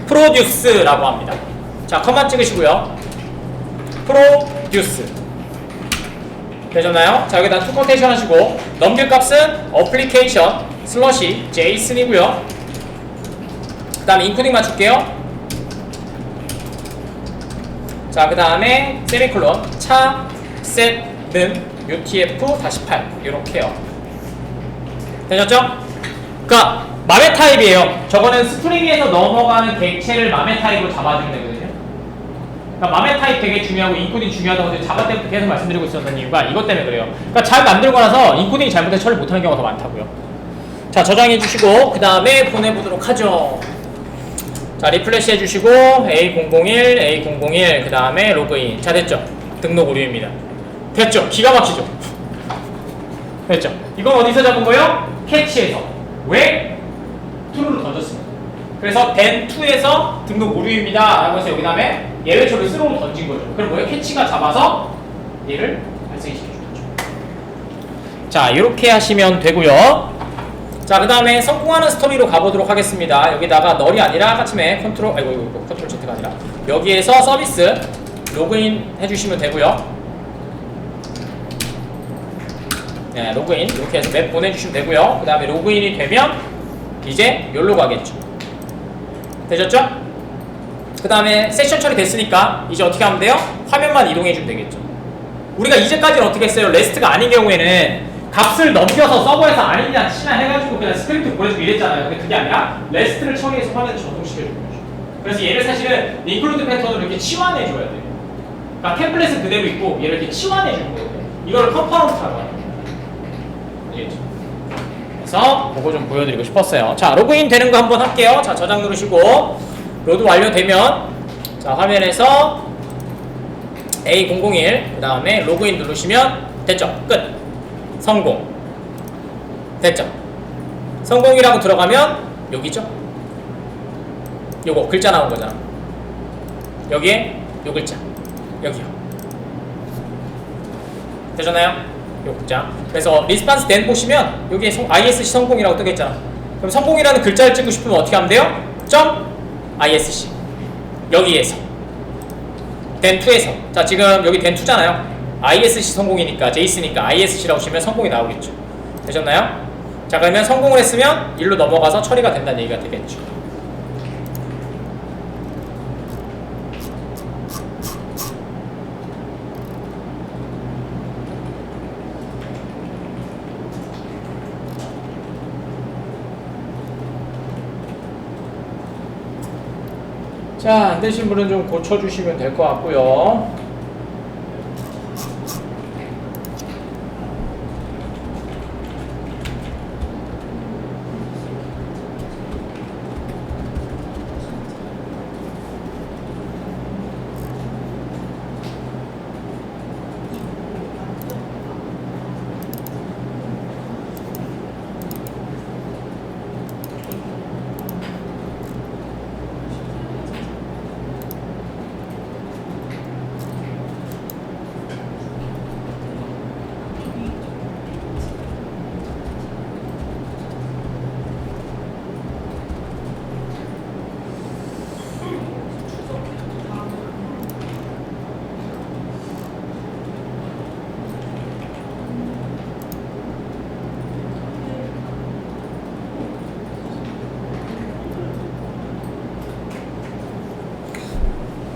produce라고 합니다. 자, 컴만 찍으시고요. produce 되셨나요? 자, 여기다 투 쿼테이션 하시고 넘길 값은 application 슬러시 JSON이고요. 그 다음에 인코딩 맞출게요. 자, 그 다음에 세미콜론 차 set는 UTF-8 이렇게요. 되셨죠? 그러니까 맘의 타입이에요. 저거는 스프링에서 넘어가는 객체를 맘의 타입으로 잡아주면 되거든요. 그러니까 맘의 타입 되게 중요하고 인코딩 중요하다고 자바 때부터 계속 말씀드리고 있었던 이유가 이것 때문에 그래요. 그러니까 잘 만들고 나서 인코딩이 잘못해서 처리 못하는 경우가 더 많다고요. 자, 저장해 주시고 그 다음에 보내보도록 하죠. 자, 리플래시 해주시고 A001, A001 그 다음에 로그인. 자, 됐죠? 등록 오류입니다. 됐죠? 기가 막히죠? 됐죠? 이건 어디서 잡은 거예요? 캐치에서. 왜? true로 던졌습니다. 그래서 then2에서 등록 오류입니다 라고 해서 여기 다음에 예외 처리 스로우로 던진 거죠. 그럼 뭐예요? 캐치가 잡아서 얘를 발생시켜준 거죠. 자, 이렇게 하시면 되고요. 자, 그 다음에 성공하는 스토리로 가보도록 하겠습니다. 여기다가 널이 아니라 까침에 컨트롤, 아이고, 컨트롤 Z가 아니라 여기에서 서비스 로그인 해주시면 되고요. 네, 로그인 이렇게 해서 맵 보내주시면 되고요. 그 다음에 로그인이 되면 이제 여기로 가겠죠. 되셨죠? 그 다음에 세션 처리 됐으니까 이제 어떻게 하면 돼요? 화면만 이동해주면 되겠죠. 우리가 이제까지는 어떻게 했어요? 레스트가 아닌 경우에는 값을 넘겨서 서버에서 아니냐 치나 해가지고 그냥 스크립트 보내주고 이랬잖아요. 근데 그게 아니라 레스트를 처리해서 화면을 전송시켜주는 거죠. 그래서 얘를 사실은 인클루드 패턴으로 이렇게 치환해줘야 돼요. 그러니까 템플릿은 그대로 있고 얘를 이렇게 치환해주는 거거든요. 이걸 컴포넌트라고 해요. 그래서 그거 좀 보여드리고 싶었어요. 자, 로그인 되는 거 한번 할게요. 자, 저장 누르시고 로드 완료되면 자, 화면에서 A001 그 다음에 로그인 누르시면 됐죠? 끝. 성공. 됐죠? 성공이라고 들어가면 여기죠? 요거 글자 나온 거잖아. 여기에 요 글자 여기요. 되셨나요? 요 글자. 그래서 리스판스 된 보시면 여기에 ISC 성공이라고 뜨겠잖아. 그럼 성공이라는 글자를 찍고 싶으면 어떻게 하면 돼요? 점 ISC 여기에서 then2에서 자, 지금 여기 then2잖아요. ISC 성공이니까 JS니까 ISC라고 치면 성공이 나오겠죠. 되셨나요? 자, 그러면 성공을 했으면 일로 넘어가서 처리가 된다는 얘기가 되겠죠. 자, 안 되신 분은 좀 고쳐주시면 될 것 같고요.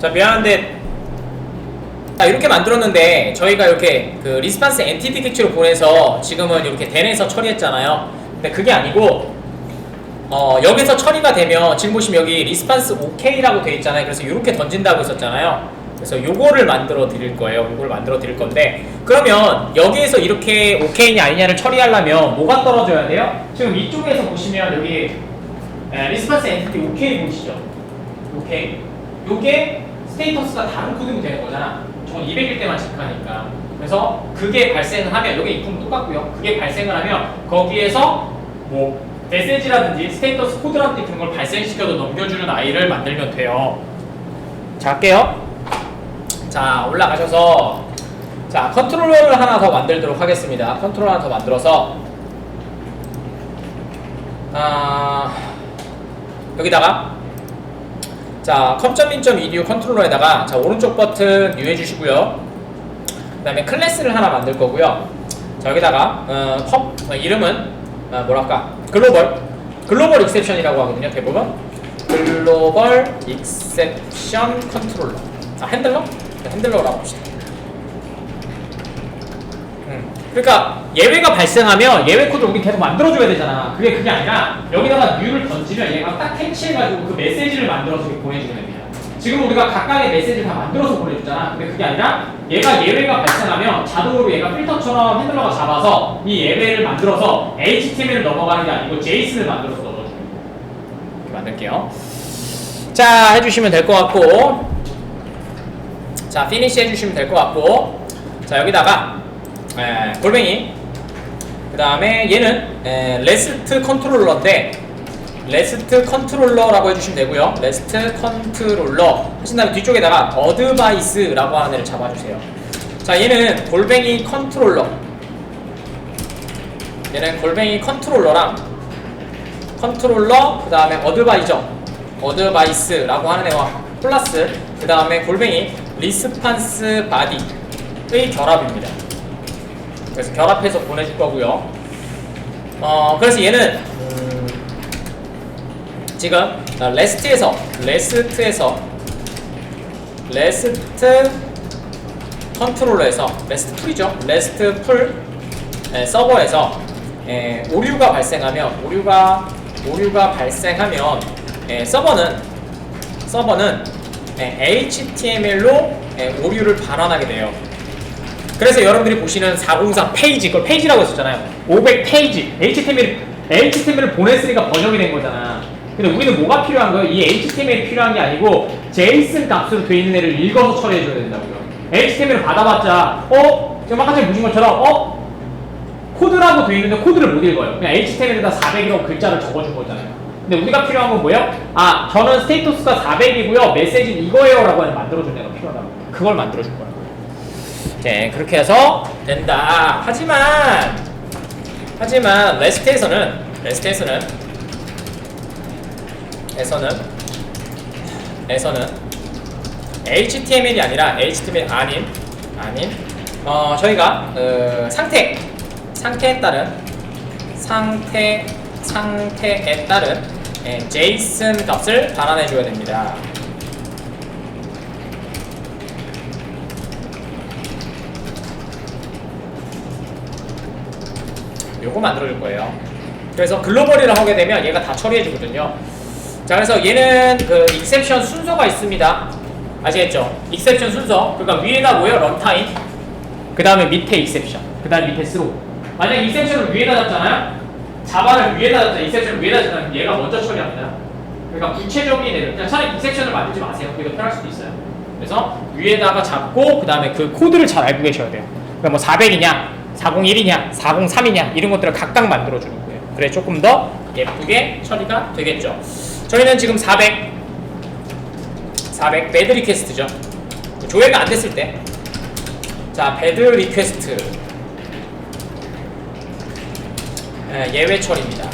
자, 미안한데 자, 이렇게 만들었는데 저희가 이렇게 그 리스판스 엔티티 객체로 보내서 지금은 이렇게 den에서 처리했잖아요. 근데 그게 아니고 여기서 처리가 되면 지금 보시면 여기 리스판스 OK라고 되어 있잖아요. 그래서 이렇게 던진다고 했었잖아요. 그래서 요거를 만들어 드릴 거예요. 요거를 만들어 드릴 건데, 그러면 여기에서 이렇게 OK냐 아니냐를 처리하려면 뭐가 떨어져야 돼요? 지금 이쪽에서 보시면 여기 리스판스 엔티티 OK 보이시죠? OK. 요게 스테이터스가 다른 코딩이 되는 거잖아. 저건 200일 때만 체크하니까. 그래서 그게 발생을 하면, 여기 이품 똑같고요. 그게 발생을 하면 거기에서 뭐 메시지라든지 스테이터스 코드라든지 그런 걸 발생시켜서 넘겨주는 아이를 만들면 돼요. 자, 할게요. 자, 올라가셔서 자, 컨트롤러를 하나 더 만들도록 하겠습니다. 컨트롤러 하나 더 만들어서 여기다가 자, 컴.min.edu 컨트롤러에다가 자, 오른쪽 버튼 뉴 해주시고요. 그 다음에 클래스를 하나 만들 거고요. 자, 여기다가 이름은 뭐랄까, 글로벌 익셉션이라고 하거든요. 대부분 글로벌 익셉션 컨트롤러. 자, 핸들러라고 합시다. 그러니까 예외가 발생하면 예외 코드를 우리 계속 만들어줘야 되잖아. 그게 아니라 여기다가 뉴를 던지면 얘가 딱 캐치해가지고 그 메시지를 만들어서 보내주는 애야. 지금 우리가 각각의 메시지를 다 만들어서 보내주잖아. 근데 그게 아니라 얘가 예외가 발생하면 자동으로 얘가 필터처럼 핸들러가 잡아서 이 예외를 만들어서 HTML을 넘어가는 게 아니고 JSON을 만들어서 넣어줘요. 이렇게 만들게요. 자, 해주시면 될 것 같고, 자, finish 해주시면 될 것 같고, 자, 여기다가 골뱅이, 그 다음에 얘는 레스트 컨트롤러인데 레스트 컨트롤러라고 해주시면 되고요. 레스트 컨트롤러 하신 다음에 뒤쪽에다가 어드바이스라고 하는 애를 잡아주세요. 자, 얘는 골뱅이 컨트롤러, 얘는 골뱅이 컨트롤러랑 컨트롤러, 그 다음에 어드바이스라고 하는 애와 플러스 그 다음에 골뱅이 리스판스 바디의 결합입니다. 그래서 결합해서 보내줄 거고요. 그래서 얘는 지금 레스트 컨트롤러에서 레스트 풀이죠. 레스트 풀 서버에서 오류가 발생하면 서버는 HTML로 오류를 반환하게 돼요. 그래서 여러분들이 보시는 404 페이지, 그걸 페이지라고 했었잖아요. 500 페이지, HTML을 보냈으니까 번역이 된 거잖아. 근데 우리는 뭐가 필요한 거예요? 이 HTML이 필요한 게 아니고 JSON 값으로 돼 있는 애를 읽어서 처리해줘야 된다고요. HTML을 받아봤자 지금 아까 전에 보신 것처럼 코드라고 돼 있는데 코드를 못 읽어요. 그냥 HTML에다 400이라고 글자를 적어준 거잖아요. 근데 우리가 필요한 건 뭐예요? 저는 스테이터스가 400이고요. 메시지는 이거예요 라고 하는 만들어준 애가 필요하다고. 그걸 만들어줄 거예요. 네, 그렇게 해서 된다. 하지만 레스트에서는 HTML이 아니라 HTML 아닌 저희가 상태에 따른 JSON 값을 반환해 줘야 됩니다. 요거 만들어줄 거예요. 그래서 글로벌이라고 하게 되면 얘가 다 처리해주거든요. 자, 그래서 얘는 그 익셉션 순서가 있습니다. 아시겠죠? 익셉션 순서. 그러니까 위에다 뭐예요? 런타임. 그 다음에 밑에 익셉션. 그 다음에 밑에 스로. 만약 익셉션을 위에다 잡잖아요? 자바를 위에다 잡잖아요. 익셉션을 위에다 잡잖아요. 얘가 먼저 처리합니다. 그러니까 구체적인 애들. 그냥 차라리 익셉션을 만들지 마세요. 그게 더 편할 수도 있어요. 그래서 위에다가 잡고 그 다음에 그 코드를 잘 알고 계셔야 돼요. 그러니까 뭐 400이냐 401이냐 403이냐 이런 것들을 각각 만들어주는 거예요. 그래 조금 더 예쁘게 처리가 되겠죠. 저희는 지금 400 배드 리퀘스트죠. 조회가 안 됐을 때, 자, 배드 리퀘스트 예외 처리입니다.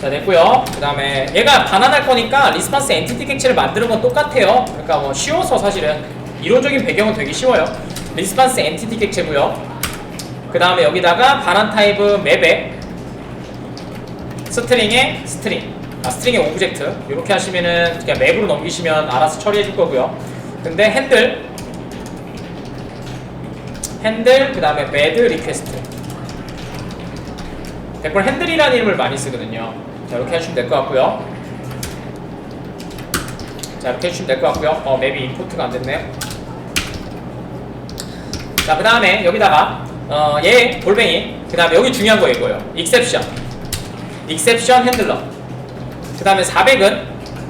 자, 됐고요. 그 다음에 얘가 반환할 거니까 리스판스 엔티티 객체를 만드는 건 똑같아요. 그러니까 뭐 쉬워서 사실은 이론적인 배경은 되게 쉬워요. 리스판스 엔티티 객체고요. 그 다음에 여기다가 반환 타입은 맵에 스트링에 스트링, 스트링의 오브젝트 이렇게 하시면은 그냥 맵으로 넘기시면 알아서 처리해 줄 거고요. 근데 핸들 그 다음에 매드 리퀘스트 100% 핸들이라는 이름을 많이 쓰거든요. 자 이렇게 해주시면 될 것 같고요. 자 이렇게 해주시면 될 것 같고요. 맵이 임포트가 안 됐네요. 자 그 다음에 여기다가 얘 골뱅이 그 다음에 여기 중요한 거 이거예요. 익셉션 핸들러 그 다음에 400은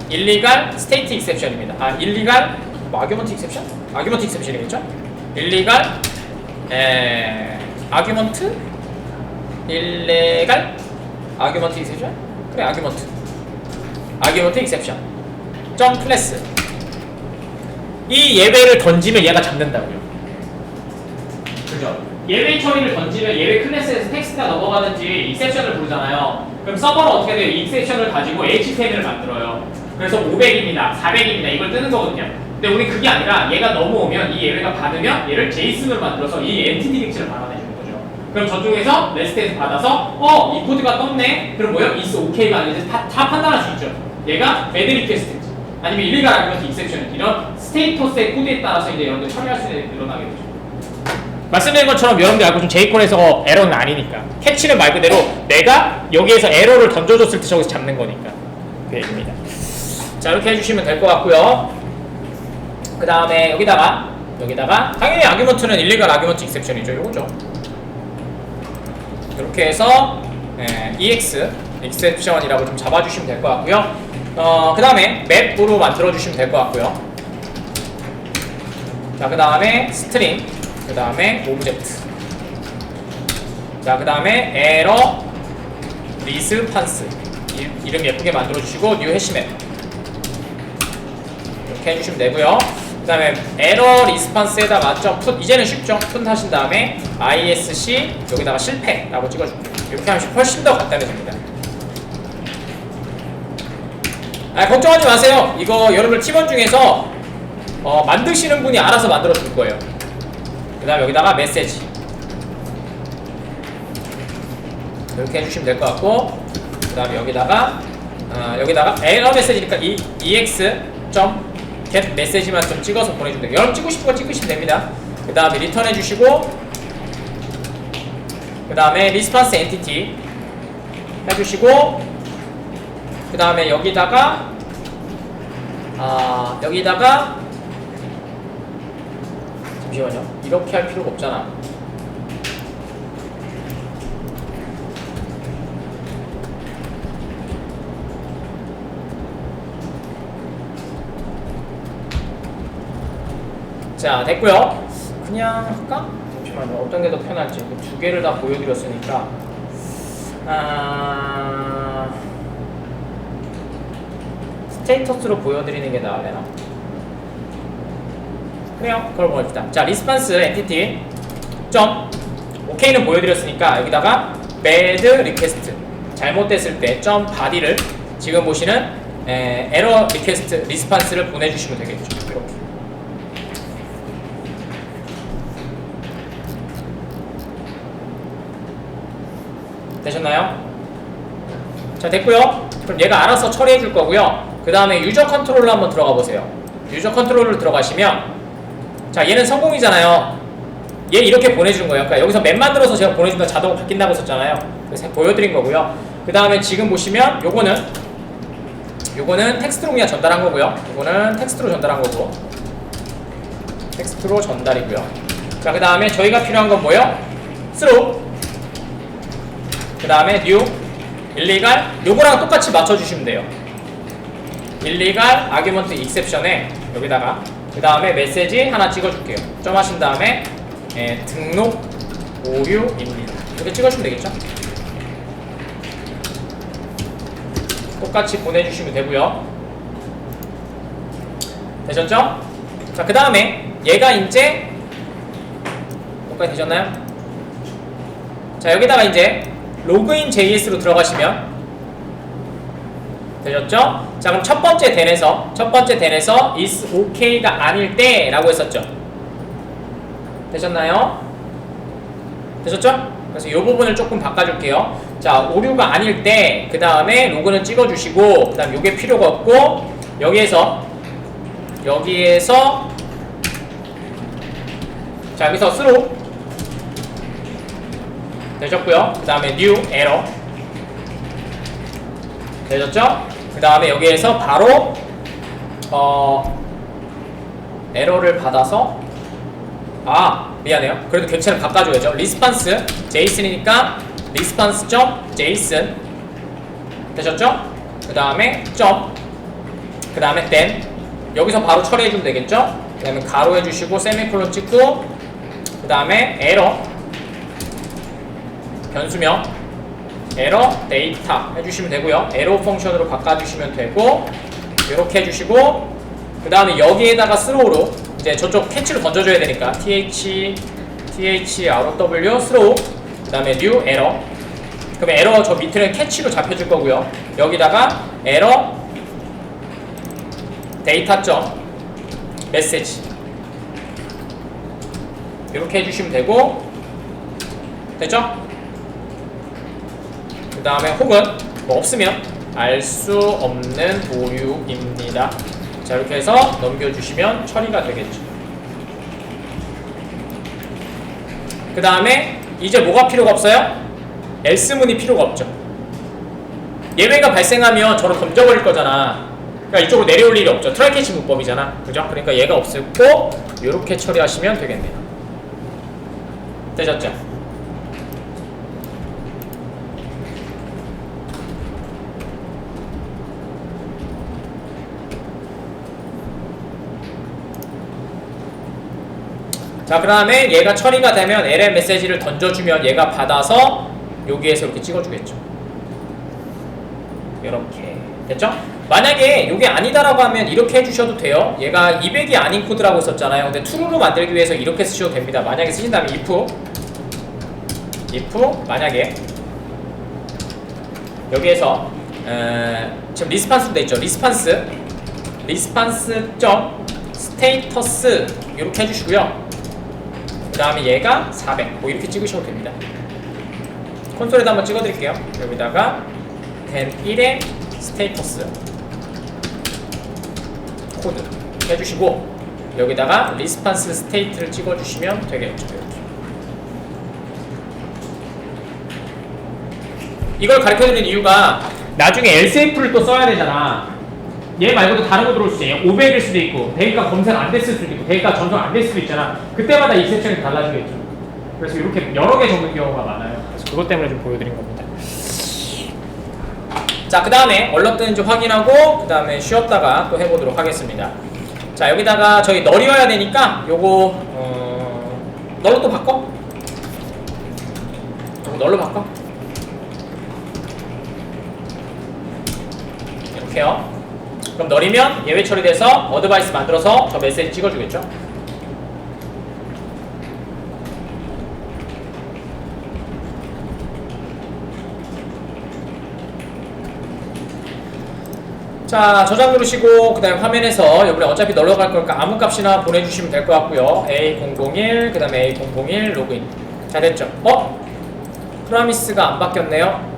일리갈 스테이트 익셉션입니다. 일리갈 아규먼트 익셉션? 아규먼트 익셉션이겠죠? 일리갈 아규먼트? 일레갈? 아규먼트 익셉션? 그래 아규먼트 익셉션 점 클래스 이 예외를 던지면 얘가 잡는다고요. 그죠? 예외 처리를 던지면 예외 클래스에서 텍스트가 넘어가든지 익셉션을 부르잖아요. 그럼 서버는 어떻게 돼요? 익셉션을 가지고 HTML을 만들어요. 그래서 500입니다 400입니다 이걸 뜨는 거거든요. 근데 우리 그게 아니라 얘가 넘어오면 이 예외가 받으면 얘를 JSON을 만들어서 이 엔티티 릭스를 받아내주는 거죠. 그럼 저쪽에서 레스트에서 받아서 이 코드가 떴네? 그럼 뭐예요? is okay가 아닌지 다 판단할 수 있죠. 얘가 매드 리퀘스트인지 아니면 일리갈 아니면 익셉션인지 이런 스테이터스의 코드에 따라서 이제 여러분들 처리할 수 있는 늘어나게 되죠. 말씀드린 것처럼 여러분들 알고 좀 제이콘에서 에러는 아니니까 캐치는 말 그대로 내가 여기에서 에러를 던져줬을 때 저기서 잡는 거니까 그 얘기입니다. 자 이렇게 해주시면 될 것 같고요. 그 다음에 여기다가 당연히 아규먼트는 일리갈 아규먼트 익셉션이죠. 요거죠. 이렇게 해서 EX 익셉션이라고 좀 잡아주시면 될 것 같고요. 그 다음에 맵으로 만들어주시면 될 것 같고요. 자 그 다음에 스트링 그 다음에 오브젝트 자 그 다음에 에러 리스판스 이름 예쁘게 만들어주시고 뉴 해시맵 이렇게 해주시면 되고요. 그 다음에 에러 리스판스에다가 풋 이제는 쉽죠. 풋 하신 다음에 ISC 여기다가 실패라고 찍어줄게요. 이렇게 하면 훨씬 더 간단해집니다. 걱정하지 마세요. 이거 여러분들 팀원 중에서 만드시는 분이 알아서 만들어 줄 거예요. 그 다음에 여기다가 메시지 이렇게 해주시면 될 것 같고 그 다음에 여기다가 에러 메시지니까 ex.get 메시지만 좀 찍어서 보내주면 돼요. 여러분 찍고 싶은 거 찍으시면 됩니다. 그 다음에 리턴 해주시고 그 다음에 리스판스 엔티티 해주시고 그 다음에 여기다가 잠시만요. 이렇게 할 필요가 없잖아. 자 됐고요. 그냥 할까? 잠시만요. 어떤 게 더 편할지. 두 개를 다 보여드렸으니까 스테이터스로 보여드리는 게 나으려나? 그래요. 그걸 보냅시다. 자 리스판스 엔티티 점 OK는 보여드렸으니까 여기다가 bad request 잘못됐을 때 점 body를 지금 보시는 에러 리퀘스트 리스판스를 보내주시면 되겠죠. 이렇게 되셨나요? 자 됐고요. 그럼 얘가 알아서 처리해 줄 거고요. 그 다음에 유저 컨트롤러 한번 들어가 보세요. 유저 컨트롤러 들어가시면 자 얘는 성공이잖아요. 얘 이렇게 보내주는 거예요. 그러니까 여기서 맵 만들어서 제가 보내준다 자동으로 바뀐다고 했었잖아요. 그래서 보여드린 거고요. 그 다음에 지금 보시면 요거는 텍스트로 그냥 전달한 거고요. 요거는 텍스트로 전달한 거고 텍스트로 전달이고요. 자 그 다음에 저희가 필요한 건 뭐예요? through 그 다음에 new 일리갈 요거랑 똑같이 맞춰주시면 돼요. 일리갈 아규먼트 익셉션에 여기다가 그 다음에 메시지 하나 찍어줄게요. 점 하신 다음에 등록 오류입니다. 이렇게 찍어주면 되겠죠? 똑같이 보내주시면 되고요. 되셨죠? 자 그 다음에 얘가 이제 똑같이 되셨나요? 자 여기다가 이제 로그인 JS로 들어가시면 되셨죠? 자 그럼 첫 번째 덴에서 is okay가 아닐 때 라고 했었죠. 되셨나요? 되셨죠? 그래서 이 부분을 조금 바꿔줄게요. 자, 오류가 아닐 때 그 다음에 로그는 찍어주시고 그 다음 요게 필요가 없고 여기에서 자, 여기서 스로 되셨고요. 그 다음에 new 에러 되셨죠? 그 다음에 여기에서 바로 에러를 받아서 미안해요. 그래도 객체를 바꿔줘야죠. 리스판스 제이슨이니까 response.json 되셨죠? 그 다음에 그 다음에 then 여기서 바로 처리해주면 되겠죠? 그 다음에 가로 해주시고 세미콜론 찍고 그 다음에 에러 변수명 에러 데이터 해주시면 되고요. 에러 펑션으로 바꿔주시면 되고 이렇게 해주시고 그 다음에 여기에다가 스로우로 이제 저쪽 캐치로 던져줘야 되니까 th row 스로우 그 다음에 new 에러 그럼 에러 저 밑에는 캐치로 잡혀줄 거고요. 여기다가 에러 데이터 점 메시지 이렇게 해주시면 되고 됐죠? 그 다음에 혹은 뭐 없으면 알 수 없는 오류입니다. 자, 이렇게 해서 넘겨주시면 처리가 되겠죠. 그 다음에 이제 뭐가 필요가 없어요? else문이 필요가 없죠. 예외가 발생하면 저를 던져버릴 거잖아. 그러니까 이쪽으로 내려올 일이 없죠. 트라이 캐치 문법이잖아. 그죠? 그러니까 얘가 없었고 이렇게 처리하시면 되겠네요. 되셨죠? 자, 그 다음에 얘가 처리가 되면 LM 메시지를 던져주면 얘가 받아서 여기에서 이렇게 찍어주겠죠. 이렇게 됐죠? 만약에 이게 아니다라고 하면 이렇게 해주셔도 돼요. 얘가 200이 아닌 코드라고 했었잖아요. 근데 true로 만들기 위해서 이렇게 쓰셔도 됩니다. 만약에 쓰신다면 if 만약에 여기에서 지금 리스판스도 돼 있죠. 리스판스 점 스테이터스 이렇게 해주시고요. 그 다음에 얘가 400 뭐 이렇게 찍으셔도 됩니다. 콘솔에다 한번 찍어드릴게요. 여기다가 then 1의 스테이터스 코드 해주시고 여기다가 리스판스 스테이트를 찍어주시면 되겠죠. 이렇게. 이걸 가르쳐드리는 이유가 나중에 LCF를 또 써야 되잖아. 얘 말고도 다른 거 들어올 수 있어요. 500일 수도 있고 대입가 검색 안 됐을 수도 있고 대입가 전송 안 될 수도 있잖아. 그때마다 익셉션이 달라지겠죠. 그래서 이렇게 여러 개 적는 경우가 많아요. 그래서 그것 때문에 좀 보여드린 겁니다. 자, 그 다음에 얼럿 뜨는지 확인하고 그 다음에 쉬었다가 또 해보도록 하겠습니다. 자, 여기다가 저희 널이어야 되니까 요거 널로 또 바꿔? 널로 바꿔? 이렇게요. 그럼 널이면 예외 처리돼서 어드바이스 만들어서 저 메시지 찍어주겠죠. 자, 저장 누르시고 그 다음에 화면에서 이번에 어차피 널러 갈 거니까 아무 값이나 보내주시면 될 것 같고요. A001 그 다음에 A001 로그인. 자, 됐죠? 프라미스가 안 바뀌었네요.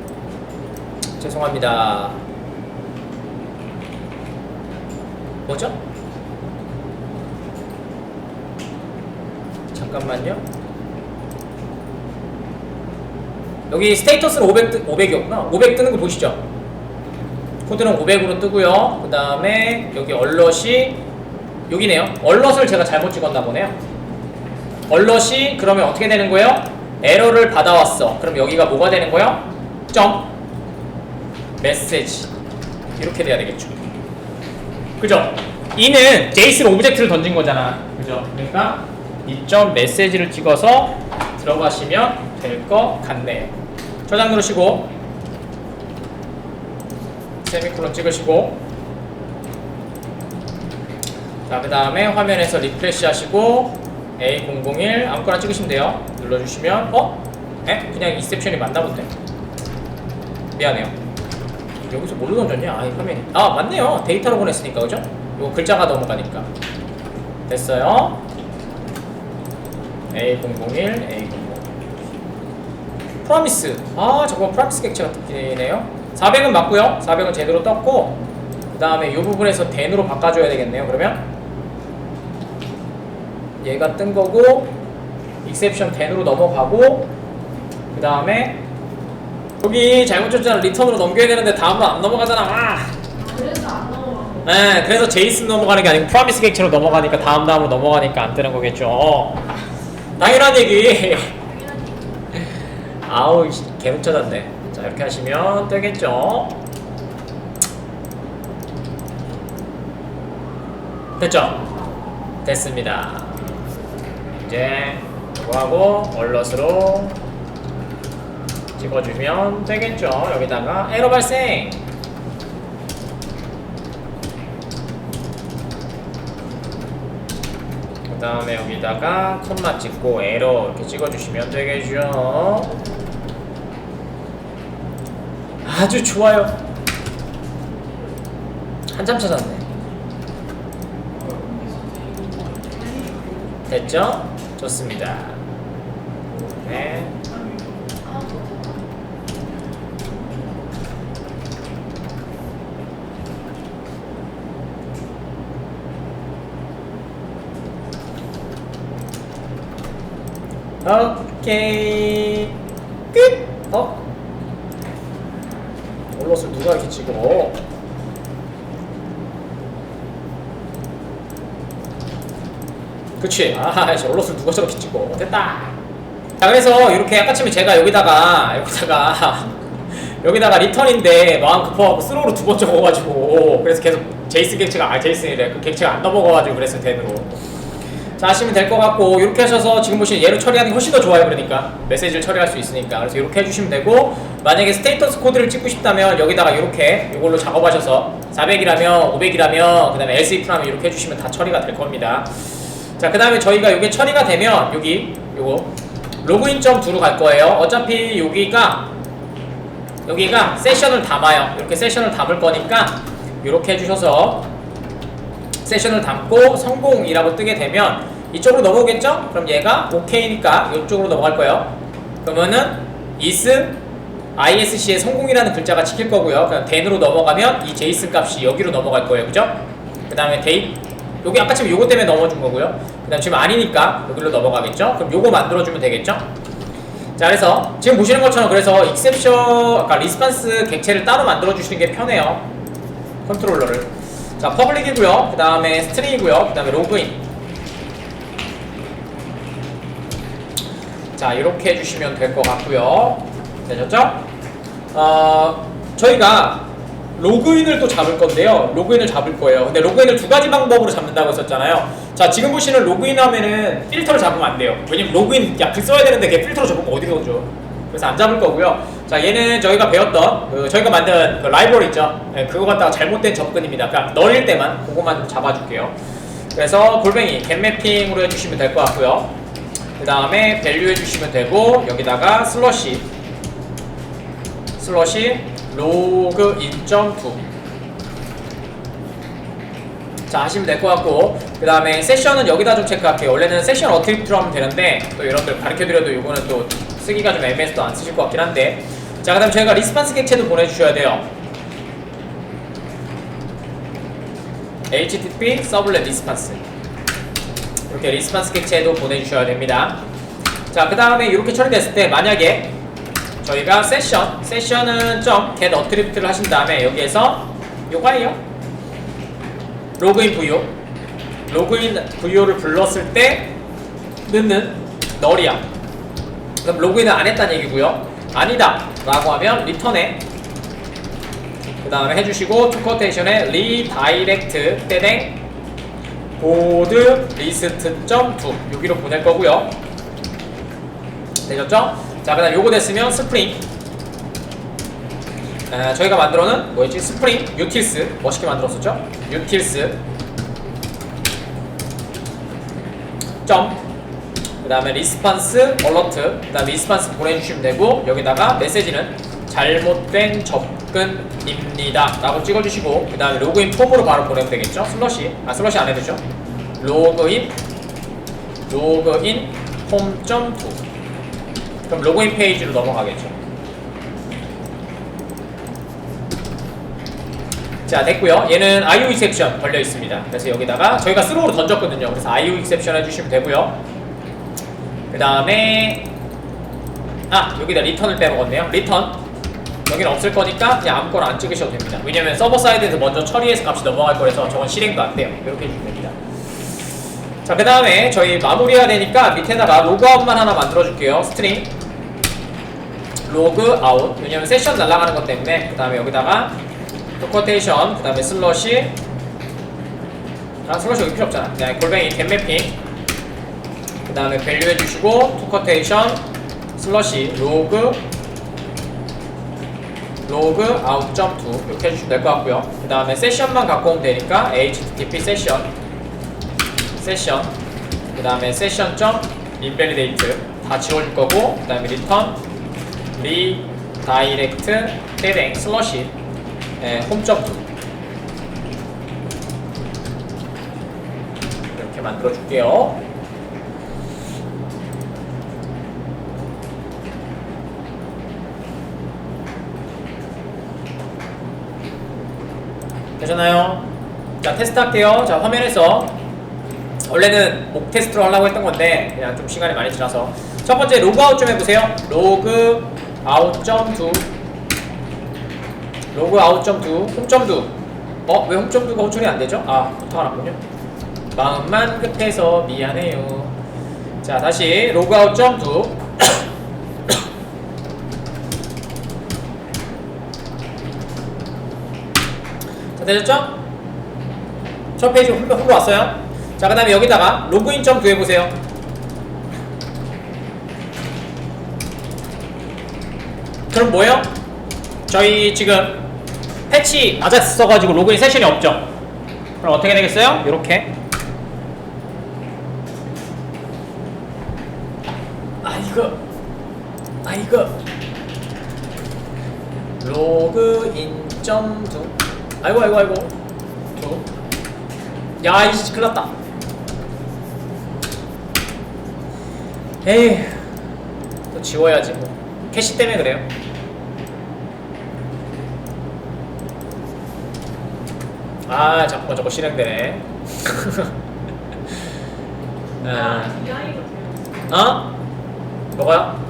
죄송합니다. 뭐죠? 잠깐만요. 여기 스테이터스는 500이었구나. 500 뜨는 거 보시죠. 코드는 500으로 뜨고요. 그 다음에 여기 얼럿이 여기네요. 얼럿을 제가 잘못 찍었나 보네요. 얼럿이 그러면 어떻게 되는 거예요? 에러를 받아왔어. 그럼 여기가 뭐가 되는 거예요? 점 메시지 이렇게 돼야 되겠죠. 그죠? 이는 JSON 오브젝트를 던진 거잖아. 그죠? 그러니까 이 점 메시지를 찍어서 들어가시면 될 것 같네요. 저장 누르시고 세미콜론 찍으시고 자, 그 다음에 화면에서 리프레시 하시고 A001 아무거나 찍으시면 돼요. 눌러주시면 그냥 인셉션이 맞나 본데. 미안해요. 여기서 뭘로 던졌냐? 화면이 맞네요. 데이터로 보냈으니까. 그죠? 이거 글자가 넘어가니까 됐어요. A001 A001 프로미스. 아, 저거 프로미스 객체가 뜨네요. 400은 맞고요. 400은 제대로 떴고, 그 다음에 이 부분에서 den으로 바꿔줘야 되겠네요. 그러면 얘가 뜬 거고, exception den으로 넘어가고, 그 다음에 여기 잘못 줬잖아. 리턴으로 넘겨야 되는데 다음으로 안 넘어가잖아. 아. 그래서 안 넘어가고. 네, 그래서 제이슨 넘어가는 게 아니고 프로미스 객체로 넘어가니까 다음으로 넘어가니까 안 뜨는 거겠죠. 당연한 얘기. 아우, 개못 찾았네. 자, 이렇게 하시면 되겠죠. 됐죠? 됐습니다. 이제 이거 하고 얼럿으로 찍어주면 되겠죠. 여기다가 에러 발생. 그 다음에 여기다가 컷만 찍고 에러 이렇게 찍어주시면 되겠죠. 아주 좋아요. 한참 찾았네. 됐죠? 좋습니다. 네. 오케이. 끝! 올롯을 누가 이렇게 찍어? 그치? 아, 올롯을 누가 저렇게 찍어? 됐다! 자, 그래서 이렇게 아까 치면 제가 여기다가 리턴인데 마음 급해갖고 스로우로 두 번 적어가지고 그래서 계속 제이슨 객체가, 제이슨이래. 그 객체가 안 넘어가가지고 그래서 den으로. 자, 하시면 될 것 같고, 이렇게 하셔서 지금 보시면 얘를 처리하는 게 훨씬 더 좋아요. 그러니까 메시지를 처리할 수 있으니까. 그래서 이렇게 해주시면 되고, 만약에 스테이터스 코드를 찍고 싶다면 여기다가 이렇게 이걸로 작업하셔서 400이라면 500이라면 그 다음에 else if라면 이렇게 해주시면 다 처리가 될 겁니다. 자, 그 다음에 저희가 이게 처리가 되면 요거 로그인.do로 갈 거예요. 어차피 여기가 세션을 담아요. 이렇게 세션을 담을 거니까 이렇게 해주셔서 세션을 담고 성공이라고 뜨게 되면 이쪽으로 넘어오겠죠? 그럼 얘가 OK니까 이쪽으로 넘어갈 거예요. 그러면은 isc의 성공이라는 글자가 찍힐 거고요. 그냥 den으로 넘어가면 이 제이슨 값이 여기로 넘어갈 거예요. 그죠? 그 다음에 date, 여기 아까 지금 요거 때문에 넘어준 거고요. 그 다음 지금 아니니까 여기로 넘어가겠죠? 그럼 요거 만들어주면 되겠죠? 자, 그래서 지금 보시는 것처럼 그래서 exception, 아까 리스판스 객체를 따로 만들어주시는 게 편해요. 컨트롤러를. 자, 퍼블릭이고요. 그 다음에 스트링이고요. 그 다음에 로그인. 자, 이렇게 해주시면 될 것 같고요. 되셨죠? 저희가 로그인을 또 잡을 건데요. 로그인을 잡을 거예요. 근데 로그인을 두 가지 방법으로 잡는다고 했었잖아요. 자, 지금 보시는 로그인 하면은 필터를 잡으면 안 돼요. 왜냐면 로그인 글 써야 되는데 걔 필터로 잡으면 어디서 줘. 그래서 안 잡을 거고요. 자, 얘는 저희가 배웠던 저희가 만든 그 라이브러리 있죠. 네, 그거 갖다가 잘못된 접근입니다. 그냥 널일 때만 그거만 좀 잡아줄게요. 그래서 골뱅이 getMapping으로 해주시면 될 것 같고요. 그 다음에 밸류 해주시면 되고 여기다가 슬러시 login.do 자, 하시면 될 것 같고, 그 다음에 세션은 여기다 좀 체크할게요. 원래는 세션 어트리뷰트로 하면 되는데 또 여러분들 가르쳐드려도 이거는 또 쓰기가 좀 애매해서 또 안 쓰실 것 같긴 한데, 자, 그 다음 저희가 리스판스 객체도 보내주셔야 돼요. http 서블렛 리스판스 이렇게 리스판스 객체도 보내주셔야 됩니다. 자, 그 다음에 이렇게 처리됐을 때 만약에 저희가 세션은 좀 get attribute를 하신 다음에 여기에서 요거예요. 로그인 VO를 불렀을 때 넣는 널이야. 그럼 로그인을 안 했다는 얘기고요. 아니다 라고 하면 return에 그 다음에 해주시고 투커테이션에 redirect 땡 보드 리스트.do 여기로 보낼 거고요. 되셨죠? 자, 그 다음 요거 됐으면 스프링 저희가 만들어놓은 뭐였지? 스프링 유틸스 멋있게 만들었었죠? 유틸스 그 다음에 리스판스 얼러트 그 다음에 리스판스 보내주시면 되고 여기다가 메시지는 잘못된 접근입니다 라고 찍어주시고 그 다음에 로그인 폼으로 바로 보내면 되겠죠? 슬러시 안 해도 되죠? 로그인 폼.do 그럼 로그인 페이지로 넘어가겠죠. 자, 됐고요. 얘는 IO exception 걸려 있습니다. 그래서 여기다가 저희가 스로우로 던졌거든요. 그래서 IO exception 해주시면 되고요. 그 다음에 여기다 리턴을 빼먹었네요. 리턴 여기는 없을 거니까 그냥 아무거나 안 찍으셔도 됩니다. 왜냐면 서버 사이드에서 먼저 처리해서 값이 넘어갈 거라서 저건 실행도 안 돼요. 이렇게 해주면 됩니다. 자, 그 다음에 저희 마무리해야 되니까 밑에다가 로그아웃만 하나 만들어 줄게요. 스트링 로그아웃. 왜냐면 세션 날아가는 것 때문에. 그 다음에 여기다가 쿼테이션, 그 다음에 슬러시 슬러시 여기 필요 없잖아. 그냥 골뱅이 겟매핑, 그 다음에 밸류 해주시고 투쿼테이션 슬러시 로그 out.to 이렇게 해주시면 될 것 같고요. 그 다음에 세션만 갖고 오면 되니까 http 세션 그 다음에 session.invalidate 다 지워줄 거고, 그 다음에 return redirect heading 슬러시 홈.to 이렇게 만들어 줄게요. 되셨나요? 자, 테스트 할게요. 자, 화면에서 원래는 목 테스트로 하려고 했던 건데 그냥 좀 시간이 많이 지나서 첫 번째 로그아웃 좀 해보세요. 로그아웃.do 홈.do 왜 홈.do가 호출이 안 되죠? 부탁 왔군요. 마음만 급해서 미안해요. 자, 다시 로그아웃.do 자, 되셨죠? 첫 페이지 홈으로 왔어요. 자, 그 다음에 여기다가 로그인.do 해보세요. 그럼 뭐예요? 저희 지금 패치 맞았어가지고 로그인 세션이 없죠? 그럼 어떻게 되겠어요? 요렇게 이거 로그인.do 아이고 야, 이씨 큰일났다. 에이, 또 지워야지 뭐. 캐시 때문에 그래요. 자꾸 저거 실행되네. 뭐가요?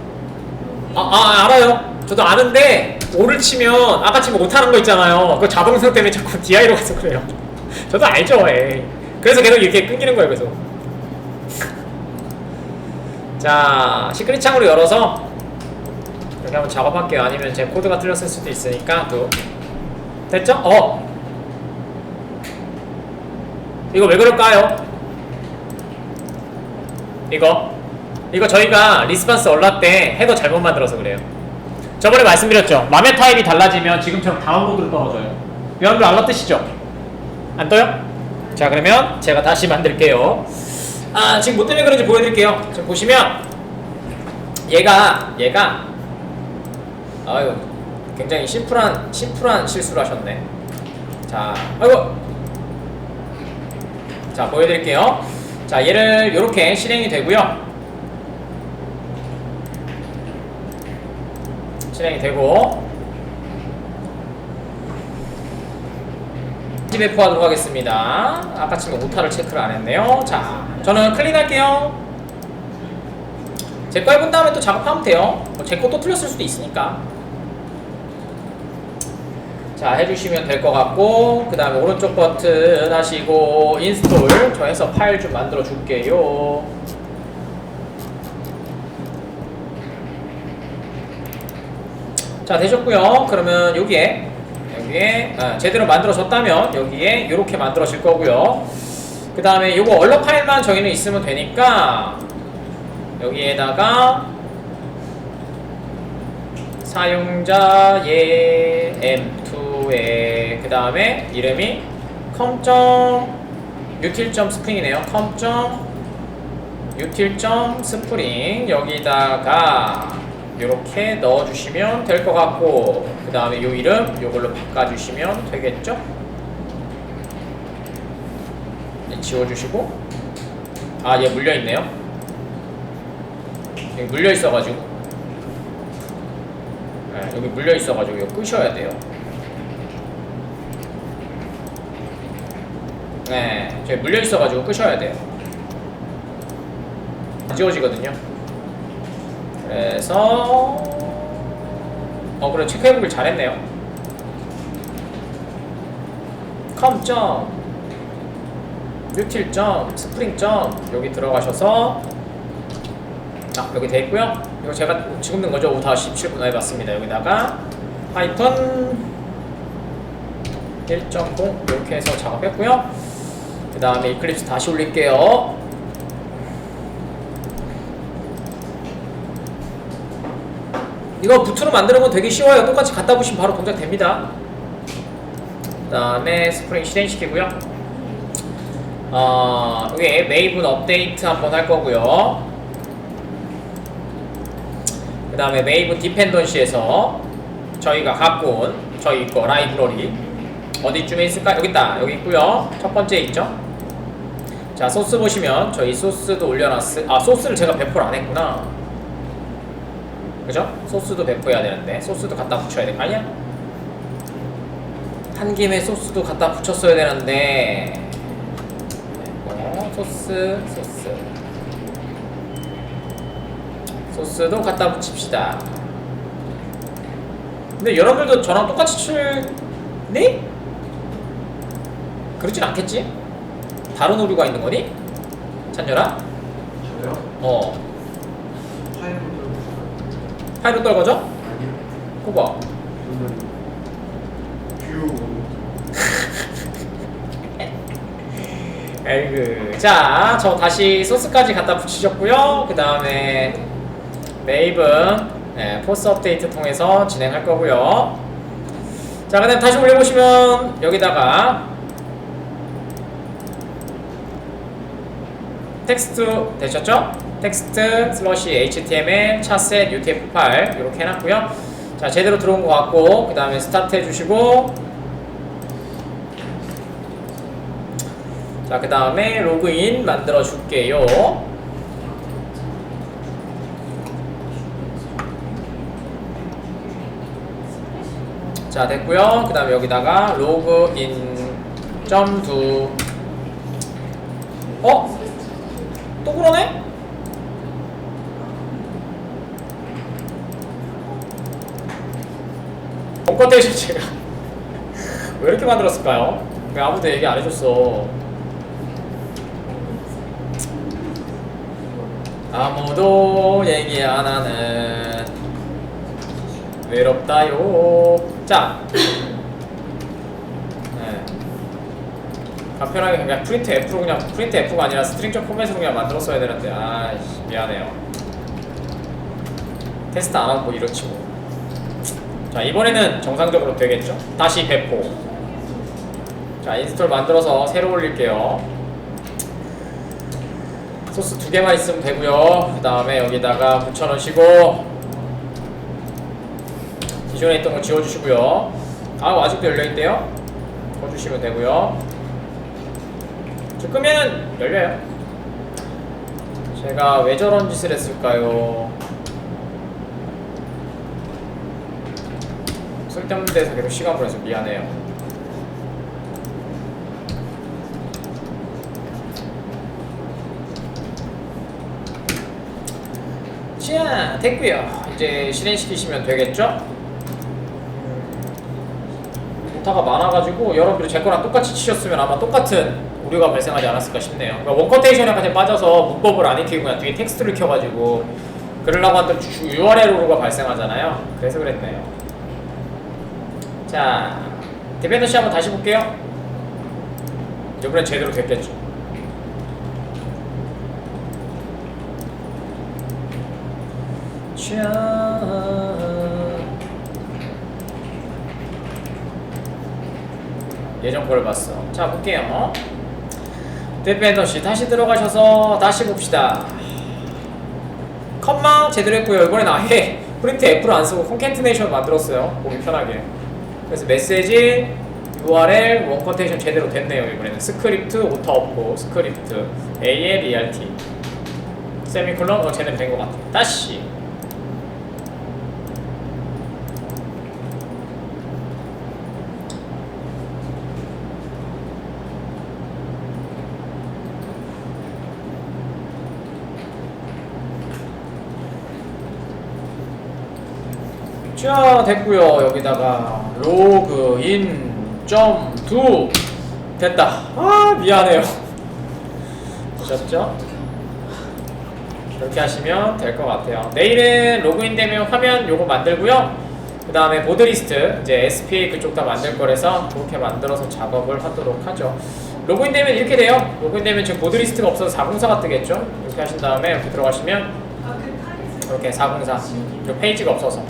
알아요. 저도 아는데 오를 치면 아까 치면 못하는 거 있잖아요. 그 자동성 때문에 자꾸 DI로 가서 그래요. 저도 알죠. 그래서 계속 이렇게 끊기는 거예요. 계속. 자, 시크릿 창으로 열어서 이렇게 한번 작업할게요. 아니면 제 코드가 틀렸을 수도 있으니까. 또 됐죠? 이거 왜 그럴까요? 이거 저희가 리스판스 얼라 때 헤더 잘못 만들어서 그래요. 저번에 말씀드렸죠. 맘의 타입이 달라지면 지금처럼 다운로드로 떨어져요. 여러분들 알아듣시죠? 안 떠요? 자, 그러면 제가 다시 만들게요. 지금 뭐 때문에 그런지 보여드릴게요. 지금 보시면 얘가 굉장히 심플한 실수를 하셨네. 자, 자, 보여드릴게요. 자, 얘를 이렇게 실행이 되고요. 실행이 되고 집에 포하도록 하겠습니다. 아까 치면 오타를 체크를 안 했네요. 자, 저는 클릭할게요. 제 거 해본 다음에 또 작업하면 돼요. 제 거 또 틀렸을 수도 있으니까. 자, 해주시면 될 것 같고, 그 다음에 오른쪽 버튼 하시고 인스톨 저 해서 파일 좀 만들어 줄게요. 자, 되셨고요. 그러면 여기에 제대로 만들어졌다면 여기에 이렇게 만들어질 거고요. 그 다음에 요거 얼러 파일만 저희는 있으면 되니까 여기에다가 사용자의 m2에 그 다음에 이름이 com.util.spring이네요. com.util.spring 여기다가 이렇게 넣어주시면 될 것 같고, 그 다음에 요 이름 요걸로 바꿔주시면 되겠죠? 지워주시고, 얘 물려있네요. 여기 물려있어가지고 네, 여기 물려 있어가지고 이거 끄셔야 돼요. 네, 저기 물려 있어가지고 끄셔야 돼요. 안 지워지거든요. 그래서 그래 체크해보길 잘했네요. 컴점 뉴틸점 스프링점 여기 들어가셔서 여기 돼 있고요. 이거 제가 지금 넣은 거죠. 5-17분 해봤습니다. 여기다가 하이픈 1.0 이렇게 해서 작업했고요. 그 다음에 이클립스 다시 올릴게요. 이거 부트로 만드는 건 되게 쉬워요. 똑같이 갖다 부시면 바로 동작 됩니다. 그 다음에 스프링 실행시키고요. 여기 메이븐 업데이트 한번 할 거고요. 그 다음에 메이븐 디펜던시에서 저희가 갖고 온 저희 거 라이브러리 어디쯤에 있을까? 여기 있다. 여기 있고요. 첫 번째 있죠? 자, 소스 보시면 저희 소스도 소스를 제가 배포를 안 했구나. 그죠? 소스도 배포해야 되는데 소스도 갖다 붙여야 돼. 아니야? 한 김에 소스도 갖다 붙였어야 되는데 소스도 갖다 붙입시다. 근데 여러분들도 저랑 똑같이 칠니? 그러진 않겠지? 다른 오류가 있는 거니? 찬열아? 저요? 파일로 떨궈져? 아니요. 그거 봐. 저는 에이그. 자, 저 다시 소스까지 갖다 붙이셨고요. 그 다음에 메이븐 포스 업데이트 통해서 진행할 거고요. 자, 그 다음 다시 올려보시면 여기다가 텍스트 되셨죠? 텍스트 슬러시 html 차셋 utf8 이렇게 해놨고요. 자, 제대로 들어온 것 같고 그 다음에 스타트 해주시고 자, 그 다음에 로그인 만들어 줄게요. 자, 됐고요. 그 다음에 여기다가 로그인 점두 또 그러네? 원컨테이션 제가 왜 이렇게 만들었을까요? 왜 아무도 얘기 안 해줬어? 아무도 얘기 안 하는 외롭다요. 자, 간편하게 그냥 프린트 F로 그냥 프린트 F가 아니라 스트링점 포맷으로 그냥 만들었어야 되는데 아이씨 미안해요. 테스트 안 하고 이렇지 뭐. 자, 이번에는 정상적으로 되겠죠? 다시 배포. 자, 인스톨 만들어서 새로 올릴게요. 소스 2개만 있으면 되고요. 그 다음에 여기다가 붙여놓으시고 기존에 있던 거 지워주시고요. 아직도 열려있대요. 꺼주시면 되고요. 끄면은 열려요. 제가 왜 저런 짓을 했을까요? 쓸데없는 데서 계속 시간 보내서 미안해요. 자, 됐고요. 이제 실행시키시면 되겠죠? 오타가 많아가지고 여러분들이 제 거랑 똑같이 치셨으면 아마 똑같은 오류가 발생하지 않았을까 싶네요. 그러니까 원컨테이션에 빠져서 문법을 안 익히고 그냥 뒤에 텍스트를 켜가지고 그러려고 하던 URL 오류가 발생하잖아요. 그래서 그랬네요. 자, 디펜던시 한번 다시 볼게요. 이번엔 제대로 됐겠죠. 예전 거를 봤어. 자, 볼게요. 디펜던시 다시 들어가셔서 다시 봅시다. 컴마 제대로 했고요. 이번엔 아예 프린트 F를 안 쓰고 콘캐티네이션 만들었어요. 보기 편하게. 그래서 메시지 URL 원컨테이션 제대로 됐네요. 이번에는 스크립트 오타 없고 스크립트 AL ERT 세미콜론 제대로 된 것 같아요. 다시 자, 됐고요. 여기다가 로그인 점 두 됐다. 아, 미안해요. 보셨죠? 이렇게 하시면 될 것 같아요. 내일은 로그인 되면 화면 요거 만들고요. 그 다음에 보드리스트 이제 SPA 그쪽 다 만들 거라서 그렇게 만들어서 작업을 하도록 하죠. 로그인 되면 이렇게 돼요. 로그인 되면 지금 보드리스트가 없어서 404가 뜨겠죠. 이렇게 하신 다음에 이렇게 들어가시면 이렇게 404 그리고 페이지가 없어서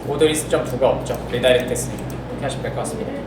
보드리스트.2가 없죠. 리다이렉트 됐으니까 이렇게 하시면 될 것 같습니다.